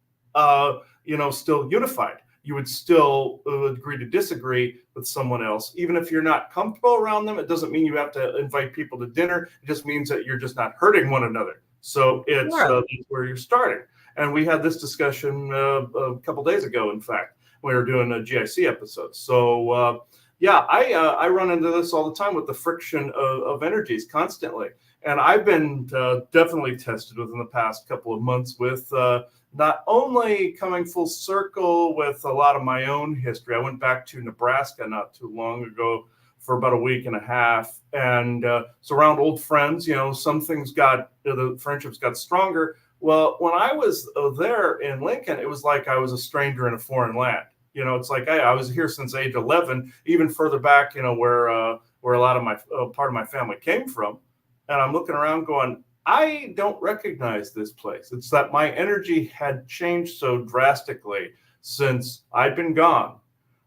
still unified. You would still agree to disagree with someone else. Even if you're not comfortable around them, it doesn't mean you have to invite people to dinner. It just means that you're just not hurting one another. So it's where you're starting. And we had this discussion a couple days ago, in fact, when we were doing a GIC episode. So, I run into this all the time with the friction of energies constantly. And I've been definitely tested within the past couple of months with not only coming full circle with a lot of my own history. I went back to Nebraska not too long ago for about a week and a half. And so around old friends, some things the friendships got stronger. Well, when I was there in Lincoln, it was like I was a stranger in a foreign land. It's like I was here since age 11, even further back, where a lot of my part of my family came from. And I'm looking around going, I don't recognize this place. It's that my energy had changed so drastically since I'd been gone.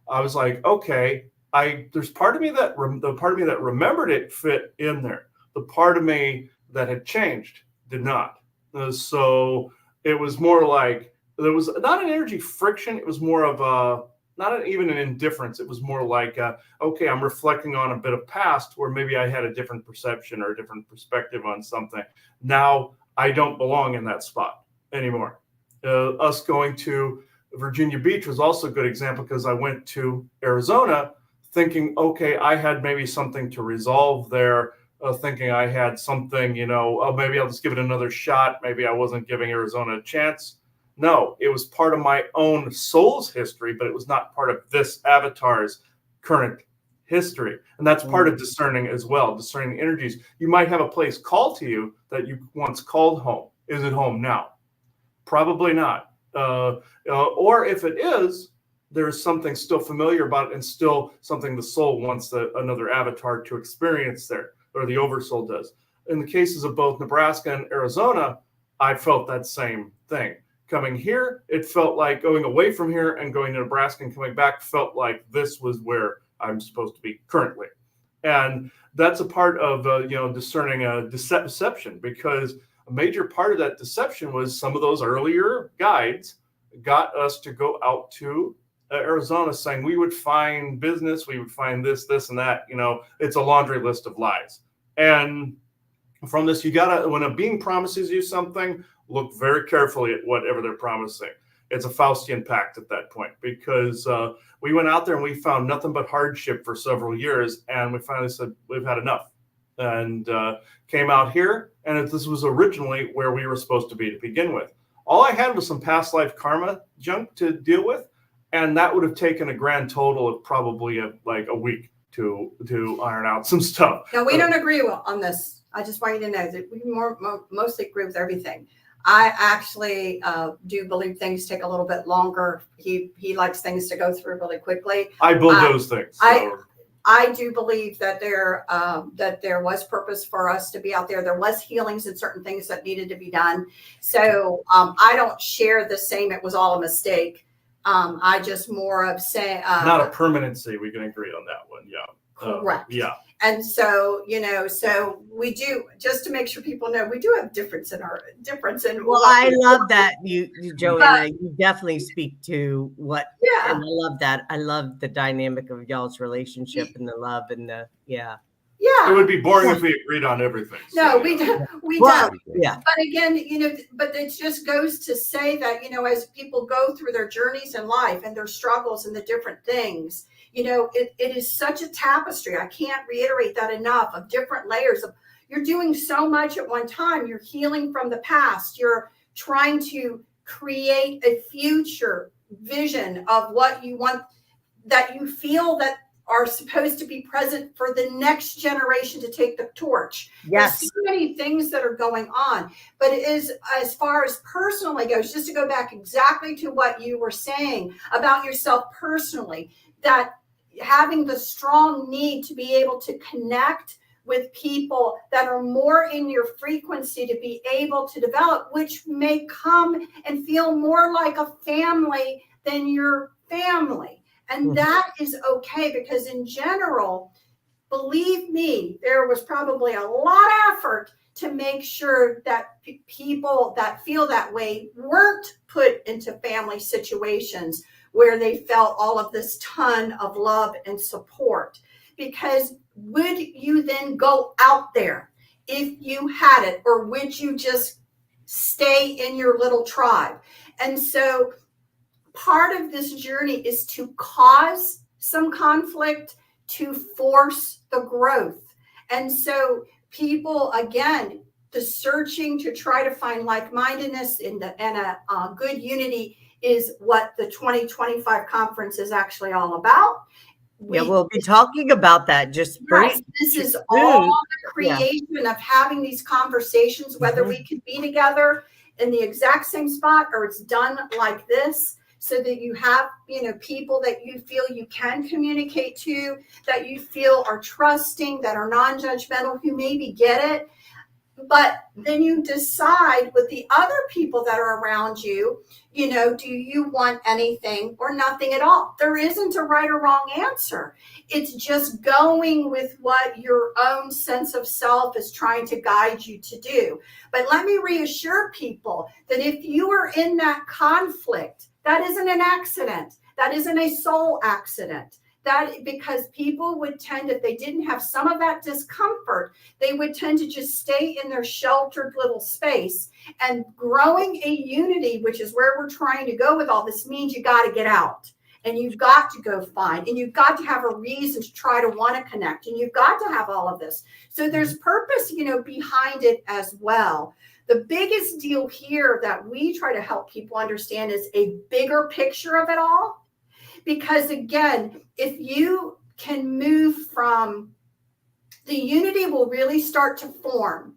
I was like, okay, there's part of me that the part of me that remembered it fit in there. The part of me that had changed did not. So it was more like there was not an energy friction. It was more of a even an indifference. It was more like, okay, I'm reflecting on a bit of past where maybe I had a different perception or a different perspective on something. Now I don't belong in that spot anymore. Us going to Virginia Beach was also a good example because I went to Arizona thinking, okay, I had maybe something to resolve there, thinking I had something, maybe I'll just give it another shot. Maybe I wasn't giving Arizona a chance. No, it was part of my own soul's history, but it was not part of this avatar's current history. And that's part of discerning as well, discerning the energies. You might have a place called to you that you once called home. Is it home now? Probably not. Or if it is, there's something still familiar about it and still something the soul wants another avatar to experience there, or the oversoul does. In the cases of both Nebraska and Arizona, I felt that same thing. Coming here, it felt like going away from here and going to Nebraska and coming back felt like this was where I'm supposed to be currently. And that's a part of, discerning a deception, because a major part of that deception was some of those earlier guides got us to go out to Arizona saying we would find business, we would find this, and that. It's a laundry list of lies. And from this, you gotta, when a being promises you something, look very carefully at whatever they're promising. It's a Faustian pact at that point, because we went out there and we found nothing but hardship for several years, and we finally said we've had enough, and came out here. And this was originally where we were supposed to be to begin with. All I had was some past life karma junk to deal with, and that would have taken a grand total of probably a week to iron out some stuff. Now, we don't agree on this. I just want you to know that we mostly agree with everything. I actually do believe things take a little bit longer. He likes things to go through really quickly. I bulldoze things. So. I do believe that there was purpose for us to be out there. There was healings and certain things that needed to be done. So I don't share the same. It was all a mistake. I just more of say not a permanency. We can agree on that one. Yeah. Correct. Yeah. And so, so we do, just to make sure people know, we do have difference in. Well, I love that you Joanna, you definitely speak to what, yeah. And I love that. I love the dynamic of y'all's relationship and the love and Yeah. It would be boring if we agreed on everything. No, so, we don't. Yeah. But again, but it just goes to say that, as people go through their journeys in life and their struggles and the different things, it is such a tapestry. I can't reiterate that enough, of different layers of, you're doing so much at one time. You're healing from the past. You're trying to create a future vision of what you want, that you feel that are supposed to be present for the next generation to take the torch. Yes. There's so many things that are going on, but it is, as far as personally goes, just to go back exactly to what you were saying about yourself personally, that having the strong need to be able to connect with people that are more in your frequency to be able to develop, which may come and feel more like a family than your family. And that is okay, because in general, believe me, there was probably a lot of effort to make sure that people that feel that way weren't put into family situations where they felt all of this ton of love and support. Because would you then go out there if you had it, or would you just stay in your little tribe? And so part of this journey is to cause some conflict to force the growth. And so people, again, the searching to try to find like-mindedness and a good unity is what the 2025 conference is actually all about. We'll be talking about that. Just right. This is all the creation of having these conversations, whether we can be together in the exact same spot or it's done like this, so that you have, people that you feel you can communicate to, that you feel are trusting, that are non-judgmental, who maybe get it. But then you decide with the other people that are around you, do you want anything or nothing at all? There isn't a right or wrong answer. It's just going with what your own sense of self is trying to guide you to do. But let me reassure people that if you are in that conflict, that isn't an accident. That isn't a soul accident. That because people would tend, if they didn't have some of that discomfort, they would tend to just stay in their sheltered little space. And growing a unity, which is where we're trying to go with all this, means you got to get out and you've got to go find, and you've got to have a reason to try to want to connect, and you've got to have all of this. So there's purpose, behind it as well. The biggest deal here that we try to help people understand is a bigger picture of it all. Because again, if you can move from, the unity will really start to form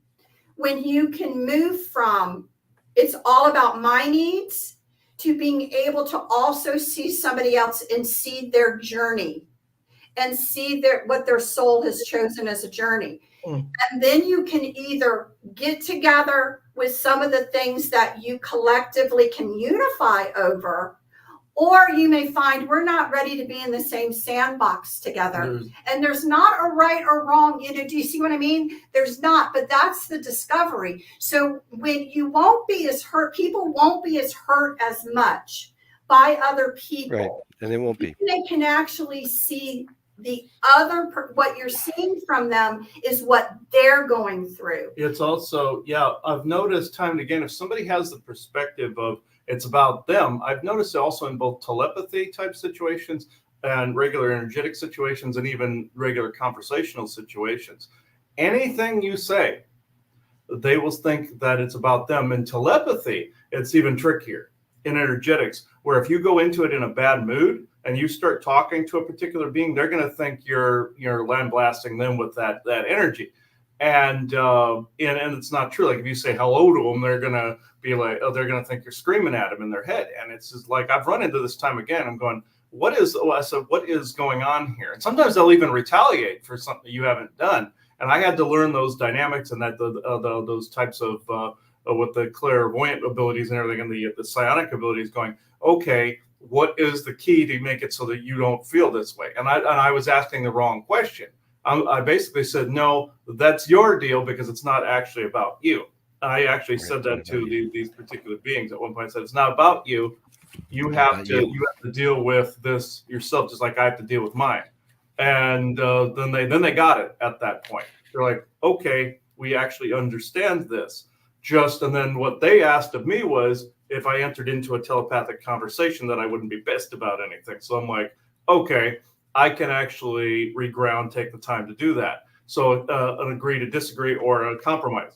when you can move from, it's all about my needs, to being able to also see somebody else and see their journey and see what their soul has chosen as a journey. And then you can either get together with some of the things that you collectively can unify over, or you may find we're not ready to be in the same sandbox together. And there's not a right or wrong. Do you see what I mean? There's not, but that's the discovery. So when you won't be as hurt, people won't be as hurt as much by other people. Right. And they won't be. They can actually see the other, what you're seeing from them is what they're going through. It's also, I've noticed time and again, if somebody has the perspective of, it's about them. I've noticed it also in both telepathy type situations and regular energetic situations and even regular conversational situations. Anything you say, they will think that it's about them. In telepathy, it's even trickier. In energetics, where if you go into it in a bad mood and you start talking to a particular being, they're going to think you're lambasting them with that energy. And it's not true. Like if you say hello to them, they're gonna be like, they're gonna think you're screaming at them in their head. And it's just like I've run into this time again. I'm going, what is going on here? And sometimes they'll even retaliate for something you haven't done. And I had to learn those dynamics and that those types of with the clairvoyant abilities and everything, and the psionic abilities. Going, okay, what is the key to make it so that you don't feel this way? And I was asking the wrong question. I basically said, no, that's your deal because it's not actually about you. I actually said that to these particular beings at one point. I said, it's not about you. You have to deal with this yourself, just like I have to deal with mine. And then they got it at that point. They're like, okay, we actually understand this. And then what they asked of me was if I entered into a telepathic conversation that I wouldn't be pissed about anything. So I'm like, okay, I can actually reground, take the time to do that. So an agree to disagree or a compromise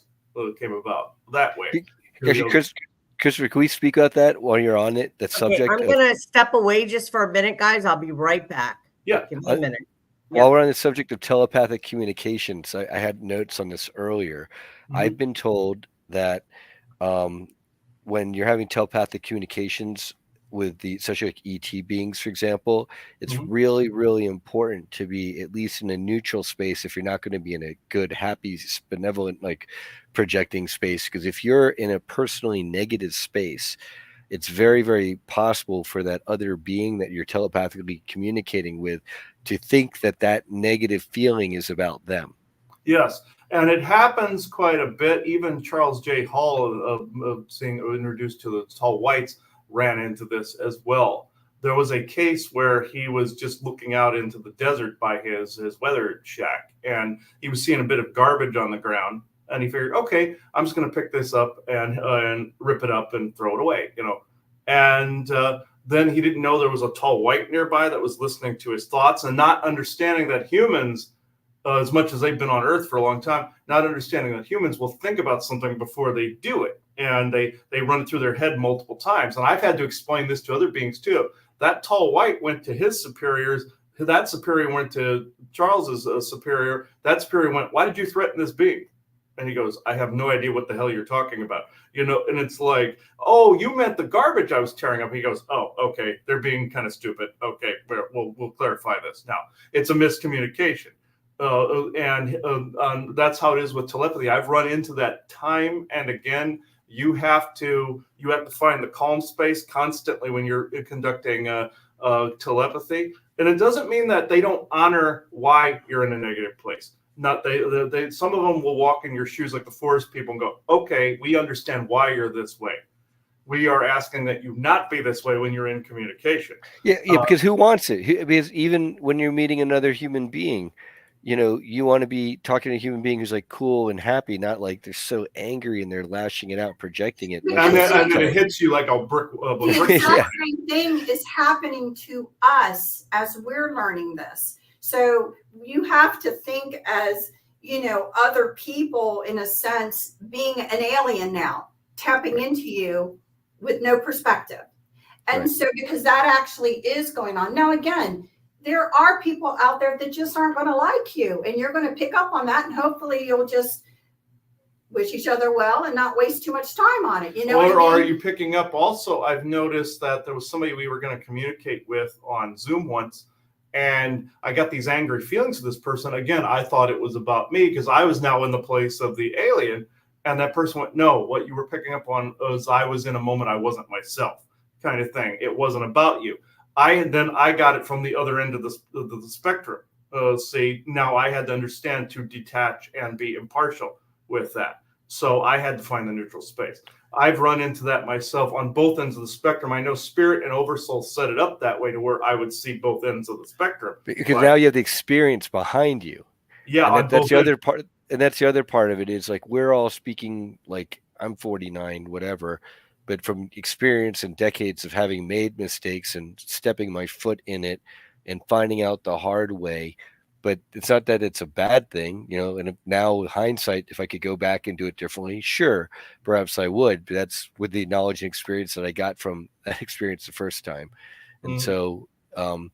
came about that way. Christopher, can we speak about that while you're on it? That subject. I'm going to step away just for a minute, guys. I'll be right back. Yeah. Give me a minute. While we're on the subject of telepathic communications, I had notes on this earlier. Mm-hmm. I've been told that when you're having telepathic communications with especially like ET beings, for example, it's really, really important to be at least in a neutral space if you're not going to be in a good, happy, benevolent, like projecting space. Because if you're in a personally negative space, it's very, very possible for that other being that you're telepathically communicating with to think that negative feeling is about them. Yes. And it happens quite a bit. Even Charles J. Hall, being introduced to the tall whites, ran into this as well. There was a case where he was just looking out into the desert by his weather shack, and he was seeing a bit of garbage on the ground, and he figured, okay, I'm just going to pick this up and rip it up and throw it away, And then he didn't know there was a tall white nearby that was listening to his thoughts and not understanding that humans, as much as they've been on Earth for a long time, not understanding that humans will think about something before they do it. And they run it through their head multiple times. And I've had to explain this to other beings too. That tall white went to his superiors. That superior went to Charles's superior. That superior went, why did you threaten this being? And he goes, I have no idea what the hell you're talking about. And it's like, oh, you meant the garbage I was tearing up. He goes, oh, okay. They're being kind of stupid. Okay, we'll clarify this. Now, it's a miscommunication. That's how it is with telepathy. I've run into that time and again. You have to find the calm space constantly when you're conducting telepathy, and it doesn't mean that they don't honor why you're in a negative place. Not they some of them will walk in your shoes like the forest people and go, okay, we understand why you're this way. We are asking that you not be this way when you're in communication. Yeah, because who wants it? Because even when you're meeting another human being, you want to be talking to a human being who's like cool and happy, not like they're so angry and they're lashing it out, projecting it. And then it hits you like a brick. The exact same thing is happening to us as we're learning this. So you have to think as, other people in a sense, being an alien now, tapping into you with no perspective. And Right. so because that actually is going on. Now, again, there are people out there that just aren't going to like you, and you're going to pick up on that, and hopefully you'll just wish each other well and not waste too much time on it. Or are you picking up also? I've noticed that there was somebody we were going to communicate with on Zoom once, and I got these angry feelings of this person. Again, I thought it was about me because I was now in the place of the alien. And that person went, no, what you were picking up on was I was in a moment I wasn't myself, kind of thing. It wasn't about you. I got it from the other end of the spectrum. See, now I had to understand to detach and be impartial with that. So I had to find the neutral space. I've run into that myself on both ends of the spectrum. I know Spirit and Oversoul set it up that way to where I would see both ends of the spectrum. Because now you have the experience behind you. Yeah, and that's the other part. And that's the other part of it is like we're all speaking like I'm 49, whatever, but from experience and decades of having made mistakes and stepping my foot in it and finding out the hard way. But it's not that it's a bad thing, and now with hindsight, if I could go back and do it differently, sure, perhaps I would. But that's with the knowledge and experience that I got from that experience the first time. And so, and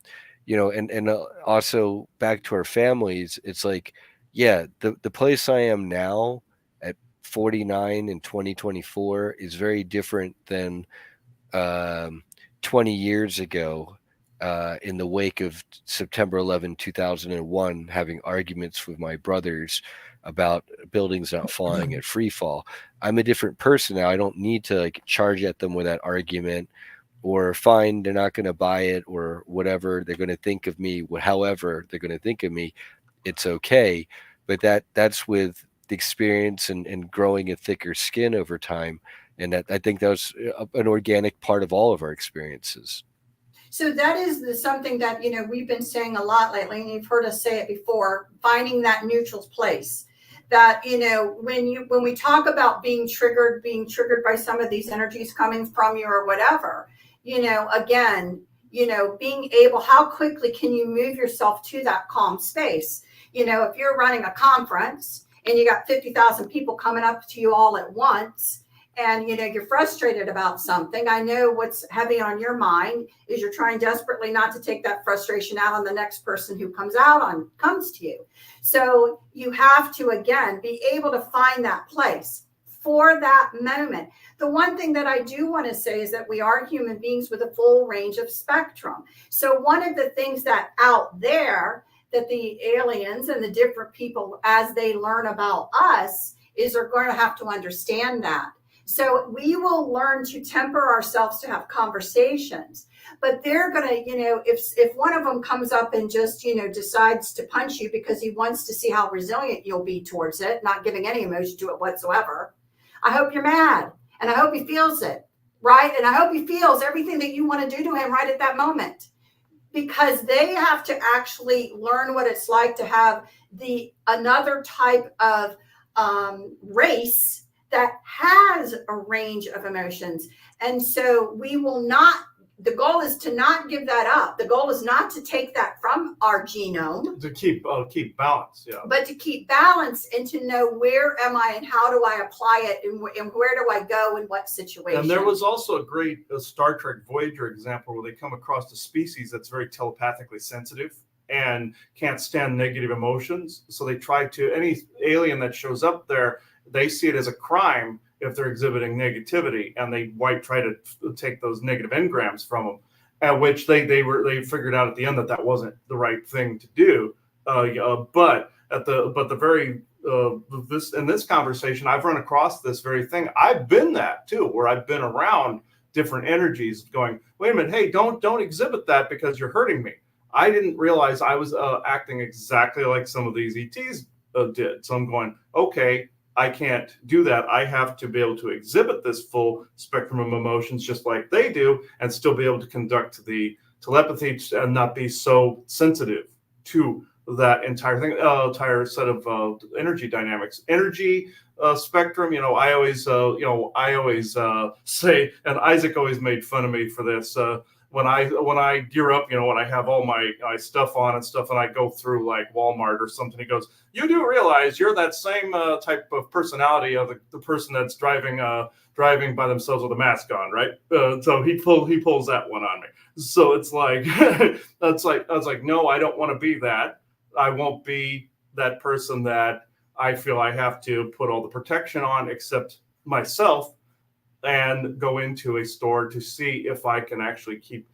also back to our families, it's like, yeah, the place I am now at 49 in 2024 is very different than 20 years ago in the wake of September 11, 2001, having arguments with my brothers about buildings not flying at free fall. I'm a different person now. I don't need to charge at them with that argument or fine, they're not going to buy it or whatever they're going to think of me, however they're going to think of me. It's okay. But that's with the experience and growing a thicker skin over time. And that I think that was an organic part of all of our experiences. So that is something that, we've been saying a lot lately, and you've heard us say it before, finding that neutral place. That, when we talk about being triggered by some of these energies coming from you or whatever, again, being able, how quickly can you move yourself to that calm space? If you're running a conference and you got 50,000 people coming up to you all at once and, you're frustrated about something, I know what's heavy on your mind is you're trying desperately not to take that frustration out on the next person who comes to you. So you have to, again, be able to find that place for that moment. The one thing that I do want to say is that we are human beings with a full range of spectrum. So one of the things that out there that the aliens and the different people, as they learn about us, is they're going to have to understand that. So we will learn to temper ourselves to have conversations, but they're going to, if one of them comes up and just, decides to punch you because he wants to see how resilient you'll be towards it, not giving any emotion to it whatsoever, I hope you're mad and I hope he feels it, right? And I hope he feels everything that you want to do to him right at that moment. Because they have to actually learn what it's like to have another type of race that has a range of emotions. And so the goal is to not give that up. The goal is not to take that from our genome. To keep balance, yeah. But to keep balance and to know where am I and how do I apply it and where do I go in what situation. And there was also a great Star Trek Voyager example where they come across a species that's very telepathically sensitive and can't stand negative emotions. So they try to, any alien that shows up there, they see it as a crime if they're exhibiting negativity, and they try to take those negative engrams from them, at which they figured out at the end that wasn't the right thing to do. But the very in this conversation, I've run across this very thing. I've been that too, where I've been around different energies going, wait a minute, hey, don't exhibit that because you're hurting me. I didn't realize I was acting exactly like some of these ETs did. So I'm going, okay, I can't do that. I have to be able to exhibit this full spectrum of emotions just like they do and still be able to conduct the telepathy and not be so sensitive to that entire thing, entire set of energy dynamics, energy spectrum. I always say, and Isaac always made fun of me for this. When I gear up, when I have all my stuff on and stuff, and I go through like Walmart or something, he goes, "You do realize you're that same type of personality of the person that's driving by themselves with a mask on, right?" So he pulls that one on me. So it's like, I was like, no, I don't want to be that. I won't be that person that I feel I have to put all the protection on except myself, and go into a store to see if I can actually keep,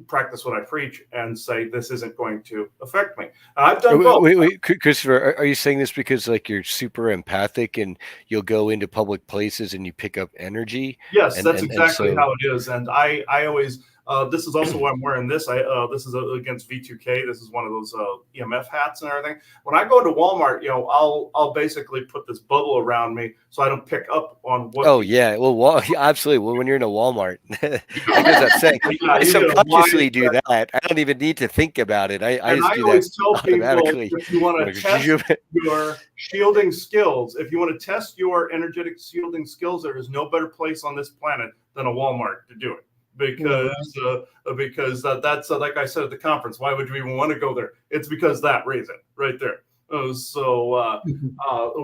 practice what I preach and say this isn't going to affect me. I've done both. Wait, Christopher, are you saying this because like you're super empathic and you'll go into public places and you pick up energy? Yes, that's exactly how it is. And I always, this is also why I'm wearing this. This is against V2K. This is one of those EMF hats and everything. When I go to Walmart, I'll basically put this bubble around me so I don't pick up on what. Oh yeah, well, absolutely. Well, when you're in a Walmart, I guess that's saying I subconsciously do that. I don't even need to think about it. I just do always that tell people, automatically. if you want to test your shielding skills, if you want to test your energetic shielding skills, there is no better place on this planet than a Walmart to do it. Because that's like I said at the conference. Why would you even want to go there? It's because that reason right there.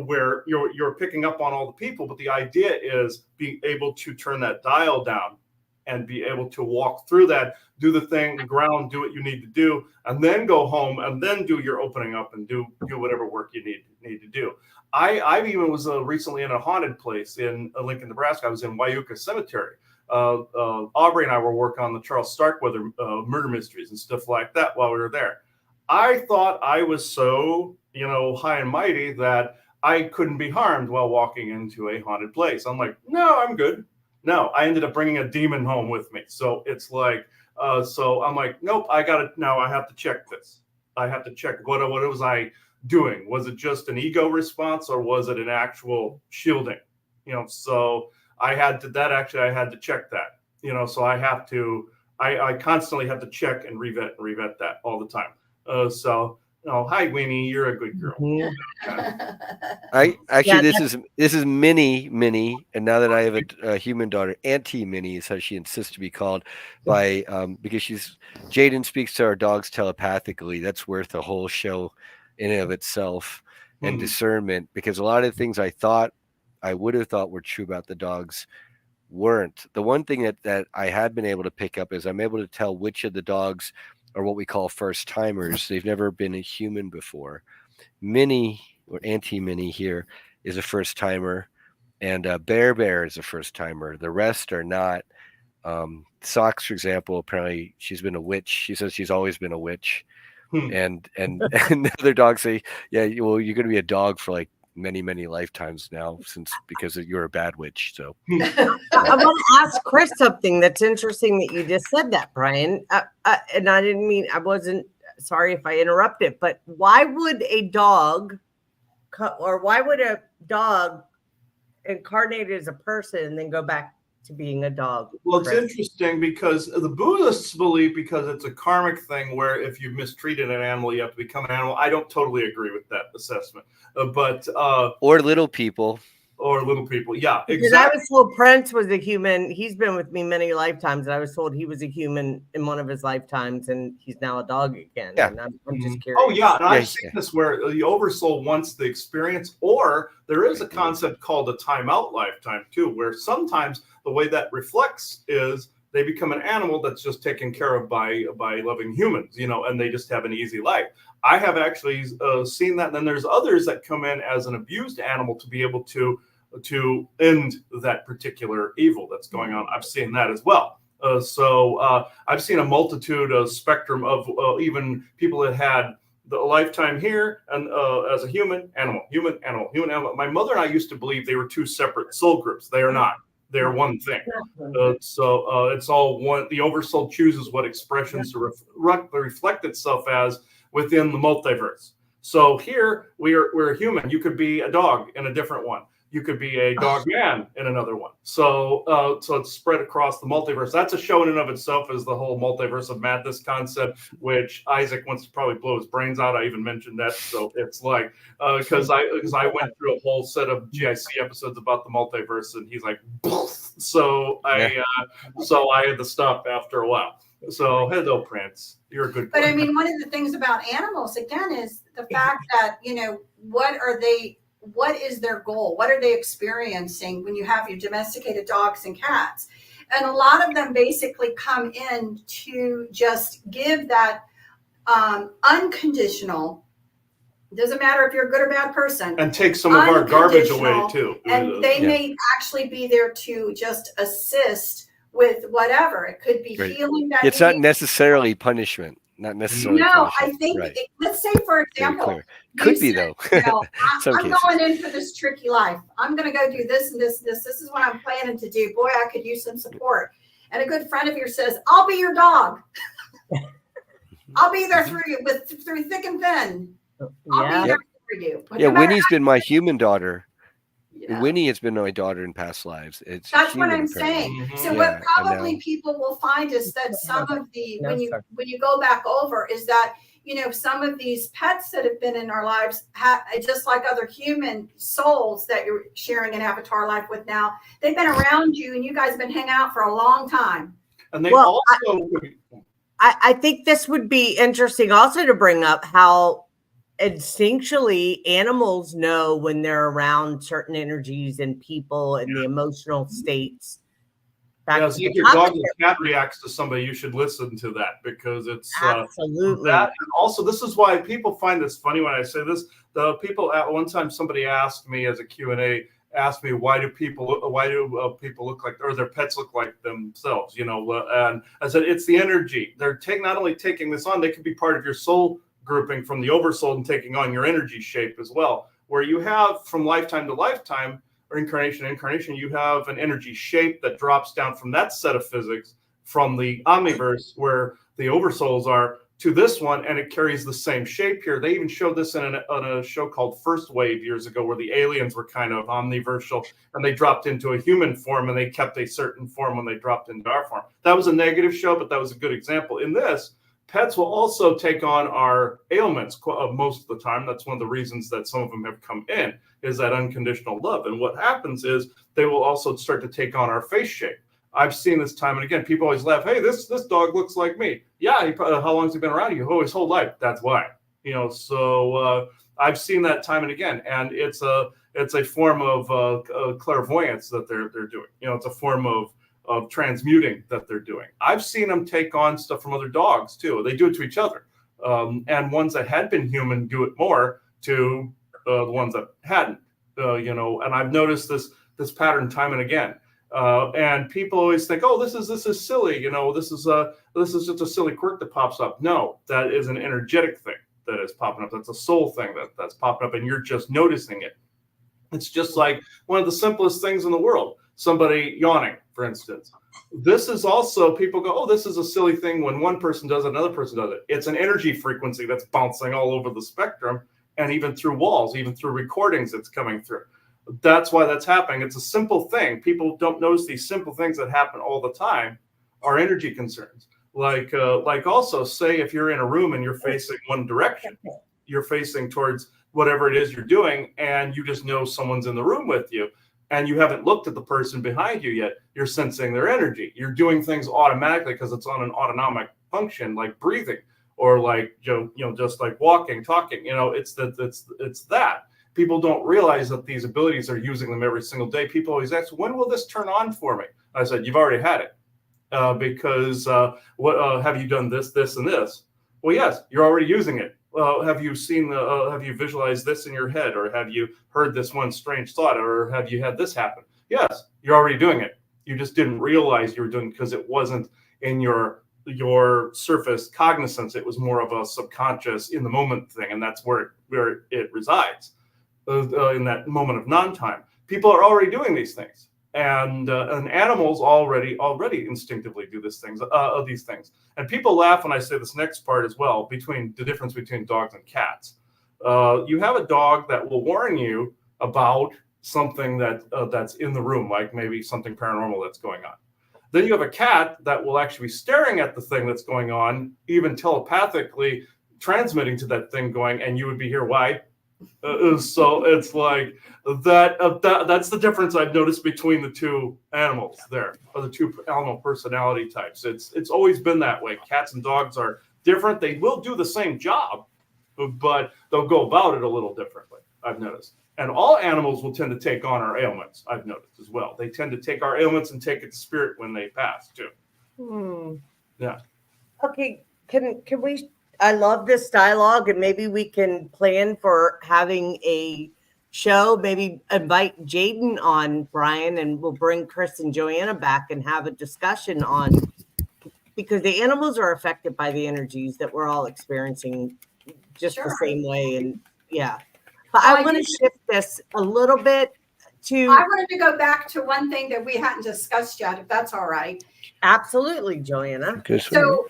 Where you're picking up on all the people, but the idea is being able to turn that dial down and be able to walk through that, do the thing, ground, do what you need to do, and then go home and then do your opening up and do whatever work you need to do. I even was recently in a haunted place in Lincoln, Nebraska. I was in Wyuka Cemetery. Aubrey and I were working on the Charles Starkweather murder mysteries and stuff like that while we were there. I thought I was so, high and mighty that I couldn't be harmed while walking into a haunted place. I'm like, no, I'm good. No, I ended up bringing a demon home with me. So it's like, so I'm like, nope, I have to check this. I have to check what was I doing? Was it just an ego response or was it an actual shielding? So I had to check that, so I constantly have to check and revet that all the time. Hi Winnie, you're a good girl. This is Minnie, and now that I have a human daughter, Auntie Minnie is how she insists to be called by because Jaden speaks to our dogs telepathically. That's worth a whole show in and of itself, and discernment, because a lot of things I would have thought were true about the dogs weren't. The one thing that I had been able to pick up is I'm able to tell which of the dogs are what we call first timers. They've never been a human before. Minnie, or Auntie Minnie here, is a first timer, and Bear is a first timer. The rest are not. Socks, for example, apparently she's been a witch. She says she's always been a witch. And other dogs say, yeah, well, you're going to be a dog for like many lifetimes now, because you're a bad witch. So I want to ask Chris something that's interesting that you just said that, Brian. And I didn't mean, I wasn't sorry if I interrupted, but why would a dog incarnate as a person and then go back to being a dog? Well, it's interesting because the Buddhists believe, because it's a karmic thing where if you've mistreated an animal, you have to become an animal. I don't totally agree with that assessment, or little people. Yeah, because exactly. I was told Prince was a human. He's been with me many lifetimes, and I was told he was a human in one of his lifetimes, and he's now a dog again. Yeah. And I'm just curious. Oh yeah, and I've seen this where the oversoul wants the experience, or there is a concept called a timeout lifetime too, where sometimes the way that reflects is they become an animal that's just taken care of by loving humans, and they just have an easy life. I have actually seen that. And then there's others that come in as an abused animal to be able to end that particular evil that's going on. I've seen that as well. So I've seen a multitude of spectrum of even people that had the lifetime here, and as a human, animal, human, animal, human, animal. My mother and I used to believe they were two separate soul groups. They are not. They are one thing. So it's all one. The oversoul chooses what expressions to reflect itself as within the multiverse. So here we're a human. You could be a dog in a different one. You could be a dog man in another one. So it's spread across the multiverse. That's a show in and of itself, is the whole multiverse of madness concept, which Isaac wants to probably blow his brains out. I even mentioned that. So it's like, because I went through a whole set of GIC episodes about the multiverse, and he's like, so I had to stop after a while. So hello, Prince. You're a good boy. But I mean, one of the things about animals, again, is the fact that, what is their goal? What are they experiencing when you have your domesticated dogs and cats? And a lot of them basically come in to just give that unconditional, doesn't matter if you're a good or bad person. And take some of our garbage away too. And they may actually be there to just assist with whatever. It could be healing that. It's not necessarily punishment. Not necessarily. No, punishment. I think, right. Let's say, for example, could be though. I'm going in for this tricky life. I'm going to go do this and this and this. This is what I'm planning to do. Boy, I could use some support. And a good friend of yours says, I'll be your dog. I'll be there through thick and thin. I'll be there for you. But Winnie's been my human daughter. Winnie has been my daughter in past lives. That's what I'm saying. So what probably people will find is that some of the when you go back over is that some of these pets that have been in our lives, just like other human souls that you're sharing an avatar life with now, they've been around you and you guys have been hanging out for a long time. And they also, I think this would be interesting also to bring up how instinctually animals know when they're around certain energies and people and the emotional states. If your dog or cat reacts to somebody, you should listen to that, because it's absolutely that. And also, this is why people find this funny when I say this. The people at one time, somebody asked me as a Q&A, asked me, why do people look like, or their pets look like themselves? And I said, it's the energy. They're not only taking this on, they could be part of your soul grouping from the oversoul and taking on your energy shape as well, where you have from lifetime to lifetime, or incarnation to incarnation, you have an energy shape that drops down from that set of physics, from the omniverse where the oversouls are, to this one, and it carries the same shape here. They even showed this on a show called First Wave years ago, where the aliens were kind of omniversal, and they dropped into a human form, and they kept a certain form when they dropped into our form. That was a negative show, but that was a good example. In this, pets will also take on our ailments most of the time. That's one of the reasons that some of them have come in, is that unconditional love. And what happens is they will also start to take on our face shape. I've seen this time and again. People always laugh, hey, this dog looks like me. Yeah, how long has he been around you? Oh, his whole life. That's why. So I've seen that time and again. And it's a form of clairvoyance that they're doing. It's a form of transmuting that they're doing. I've seen them take on stuff from other dogs too. They do it to each other. And ones that had been human do it more to the ones that hadn't, and I've noticed this pattern time and again. And people always think, oh, this is silly. This is just a silly quirk that pops up. No, that is an energetic thing that is popping up. That's a soul thing that's popping up, and you're just noticing it. It's just like one of the simplest things in the world. Somebody yawning, for instance. This is also, people go, oh, this is a silly thing when one person does it, another person does it. It's an energy frequency that's bouncing all over the spectrum, and even through walls, even through recordings, it's coming through. That's why that's happening. It's a simple thing. People don't notice these simple things that happen all the time are energy concerns. Like also, say if you're in a room and you're facing one direction, you're facing towards whatever it is you're doing, and you just know someone's in the room with you, and you haven't looked at the person behind you yet, you're sensing their energy. You're doing things automatically because it's on an autonomic function, like breathing, or like just like walking, talking. It's that. People don't realize that these abilities are using them every single day. People always ask, when will this turn on for me? I said, you've already had it, because have you done this, and this? Well, yes, you're already using it. Have you have you visualized this in your head, or have you heard this one strange thought, or have you had this happen? Yes, you're already doing it. You just didn't realize you were doing it because it wasn't in your your surface cognizance. It was more of a subconscious in the moment thing, and that's where it resides in that moment of non-time. People are already doing these things, and animals already instinctively do these things. And people laugh when I say this next part as well, between the difference between dogs and cats. You have a dog that will warn you about something that's in the room, like maybe something paranormal that's going on. Then you have a cat that will actually be staring at the thing that's going on, even telepathically transmitting to that thing going, and you would be here, why? So it's like that's the difference I've noticed between the two animals there, or the two animal personality types. It's always been that way. Cats and dogs are different. They will do the same job, but they'll go about it a little differently, I've noticed. And all animals will tend to take on our ailments, I've noticed as well. They tend to take our ailments and take it to spirit when they pass, too. Yeah. Okay, can we, I love this dialogue, and maybe we can plan for having a show, maybe invite Jaden on, Brian, and we'll bring Chris and Joanna back and have a discussion on, because the animals are affected by the energies that we're all experiencing just the same way. And yeah. But I want to shift this a little bit to. I wanted to go back to one thing that we hadn't discussed yet, if that's all right. Absolutely, Joanna. So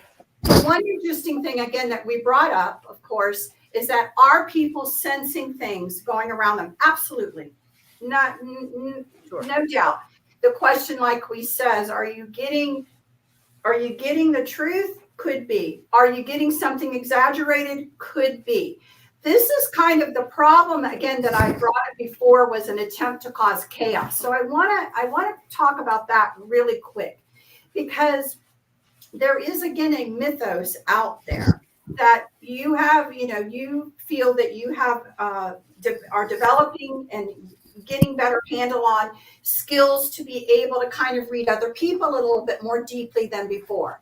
one interesting thing, again, that we brought up, of course, is that are people sensing things going around them? Absolutely. No doubt. The question, like we says, are you getting the truth? Could be. Are you getting something exaggerated? Could be. This is kind of the problem, again, that I brought up before, was an attempt to cause chaos. So I want to talk about that really quick, because there is, again, a mythos out there that you have, you feel that you have are developing and getting better handle on skills to be able to kind of read other people a little bit more deeply than before.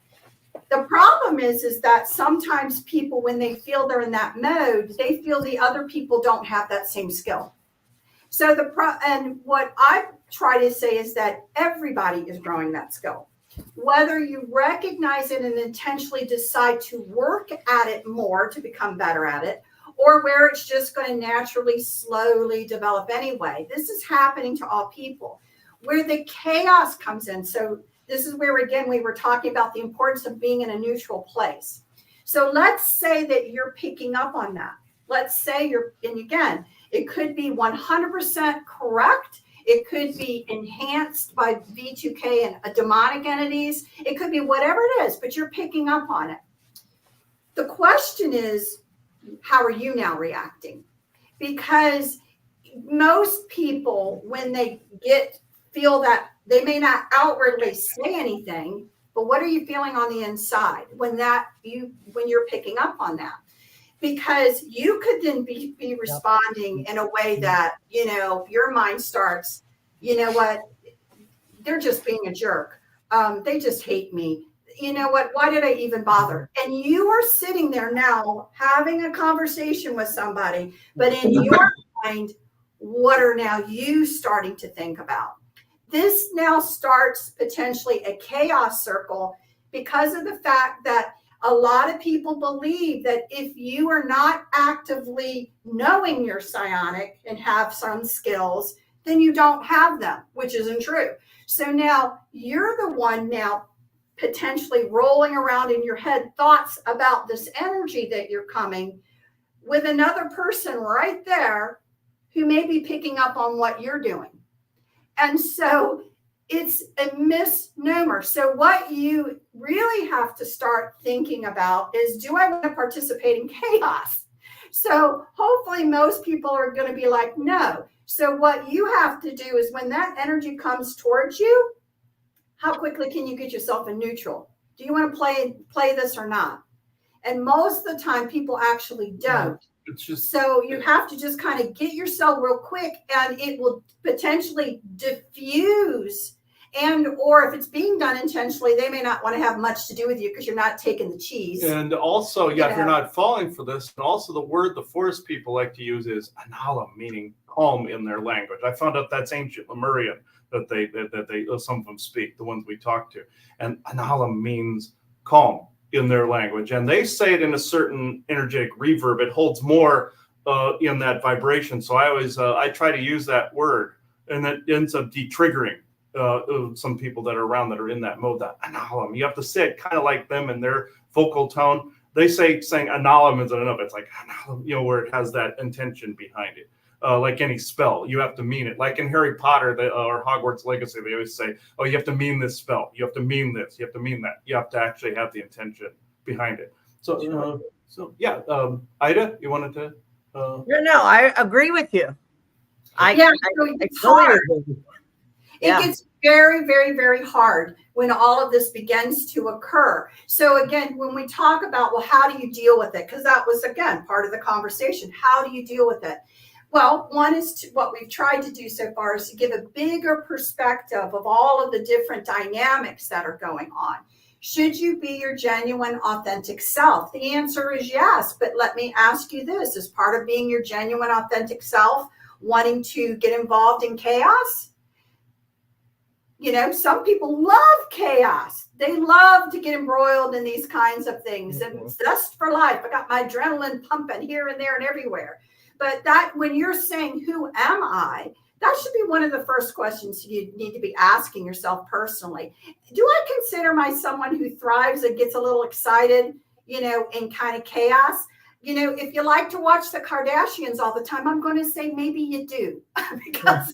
The problem is that sometimes people, when they feel they're in that mode, they feel the other people don't have that same skill. So and what I try to say is that everybody is growing that skill. Whether you recognize it and intentionally decide to work at it more to become better at it, or where it's just going to naturally, slowly develop anyway. This is happening to all people. Where the chaos comes in. So this is where, again, we were talking about the importance of being in a neutral place. So let's say that you're picking up on that. Let's say and again, it could be 100% correct. It could be enhanced by V2K and demonic entities. It could be whatever it is, but you're picking up on it. The question is, how are you now reacting? Because most people, when they feel that, they may not outwardly say anything, but what are you feeling on the inside when you're picking up on that? Because you could then be responding in a way that, your mind starts, you know what, they're just being a jerk. They just hate me. You know what, why did I even bother? And you are sitting there now having a conversation with somebody, but in your mind, what are now you starting to think about? This now starts potentially a chaos circle because of the fact that a lot of people believe that if you are not actively knowing you're psionic and have some skills, then you don't have them, which isn't true. So now you're the one now potentially rolling around in your head thoughts about this energy that you're coming with another person right there who may be picking up on what you're doing. And so it's a misnomer. So what you really have to start thinking about is, do I want to participate in chaos? So hopefully most people are going to be like, no. So what you have to do is, when that energy comes towards you, how quickly can you get yourself in neutral? Do you want to play this or not? And most of the time people actually don't. So you have to just kind of get yourself real quick, and it will potentially diffuse. And or if it's being done intentionally, they may not want to have much to do with you because you're not taking the cheese. And also, if you're not falling for this, and also the word the forest people like to use is anala, meaning calm in their language. I found out that's ancient Lemurian that they some of them speak, the ones we talked to. And anala means calm in their language, and they say it in a certain energetic reverb. It holds more in that vibration. So I always I try to use that word, and that ends up de-triggering some people that are around that are in that mode. That analem, you have to say it kind of like them in their vocal tone. They saying analem isn't enough. It's like analem, where it has that intention behind it. Like any spell, you have to mean it. Like in Harry Potter or Hogwarts Legacy, they always say, "Oh, you have to mean this spell. You have to mean this. You have to mean that. You have to actually have the intention behind it." So, yeah, Ida, you wanted to? No, I agree with you. I it's totally hard. agree. It gets very, very, very hard when all of this begins to occur. So again, when we talk about, well, how do you deal with it? Because that was, again, part of the conversation. How do you deal with it? Well, one is what we've tried to do so far is to give a bigger perspective of all of the different dynamics that are going on. Should you be your genuine, authentic self? The answer is yes. But let me ask you this, as part of being your genuine, authentic self, wanting to get involved in chaos? Some people love chaos. They love to get embroiled in these kinds of things. And it's just for life. I got my adrenaline pumping here and there and everywhere. But that, when you're saying, who am I? That should be one of the first questions you need to be asking yourself personally. Do I consider myself someone who thrives and gets a little excited, in kind of chaos? If you like to watch the Kardashians all the time, I'm going to say maybe you do, because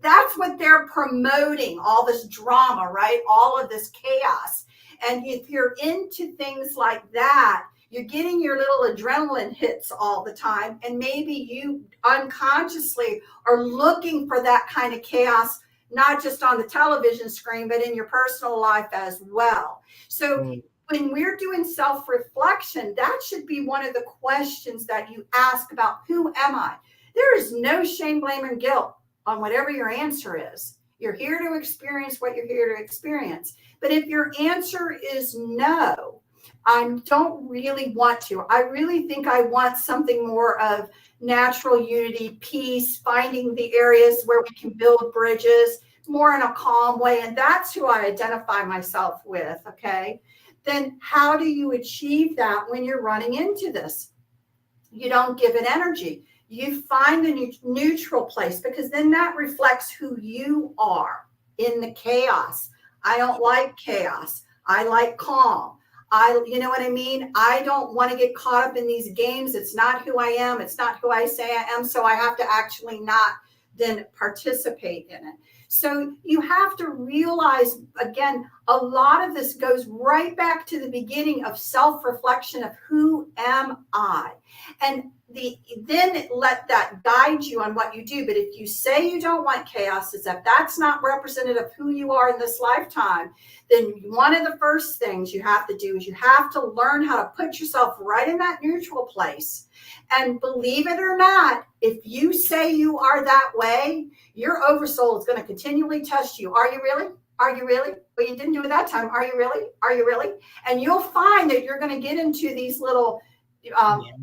that's what they're promoting, all this drama, right? All of this chaos. And if you're into things like that, you're getting your little adrenaline hits all the time. And maybe you unconsciously are looking for that kind of chaos, not just on the television screen, but in your personal life as well. So when we're doing self-reflection, that should be one of the questions that you ask about, who am I? There is no shame, blame, and guilt on whatever your answer is. You're here to experience what you're here to experience. But if your answer is no, I don't really want to. I really think I want something more of natural unity, peace, finding the areas where we can build bridges more in a calm way. And that's who I identify myself with, okay? Then how do you achieve that when you're running into this? You don't give it energy. You find the neutral place, because then that reflects who you are in the chaos. I don't like chaos. I like calm. You know what I mean? I don't want to get caught up in these games. It's not who I am. It's not who I say I am. So I have to actually not then participate in it. So you have to realize, again, a lot of this goes right back to the beginning of self-reflection of who am I? And then let that guide you on what you do. But if you say you don't want chaos, is that that's not representative of who you are in this lifetime, then one of the first things you have to do is you have to learn how to put yourself right in that neutral place. And believe it or not, if you say you are that way, your oversoul is going to continually test you. Are you really? Are you really? Well, you didn't do it that time. Are you really? Are you really? And you'll find that you're going to get into these little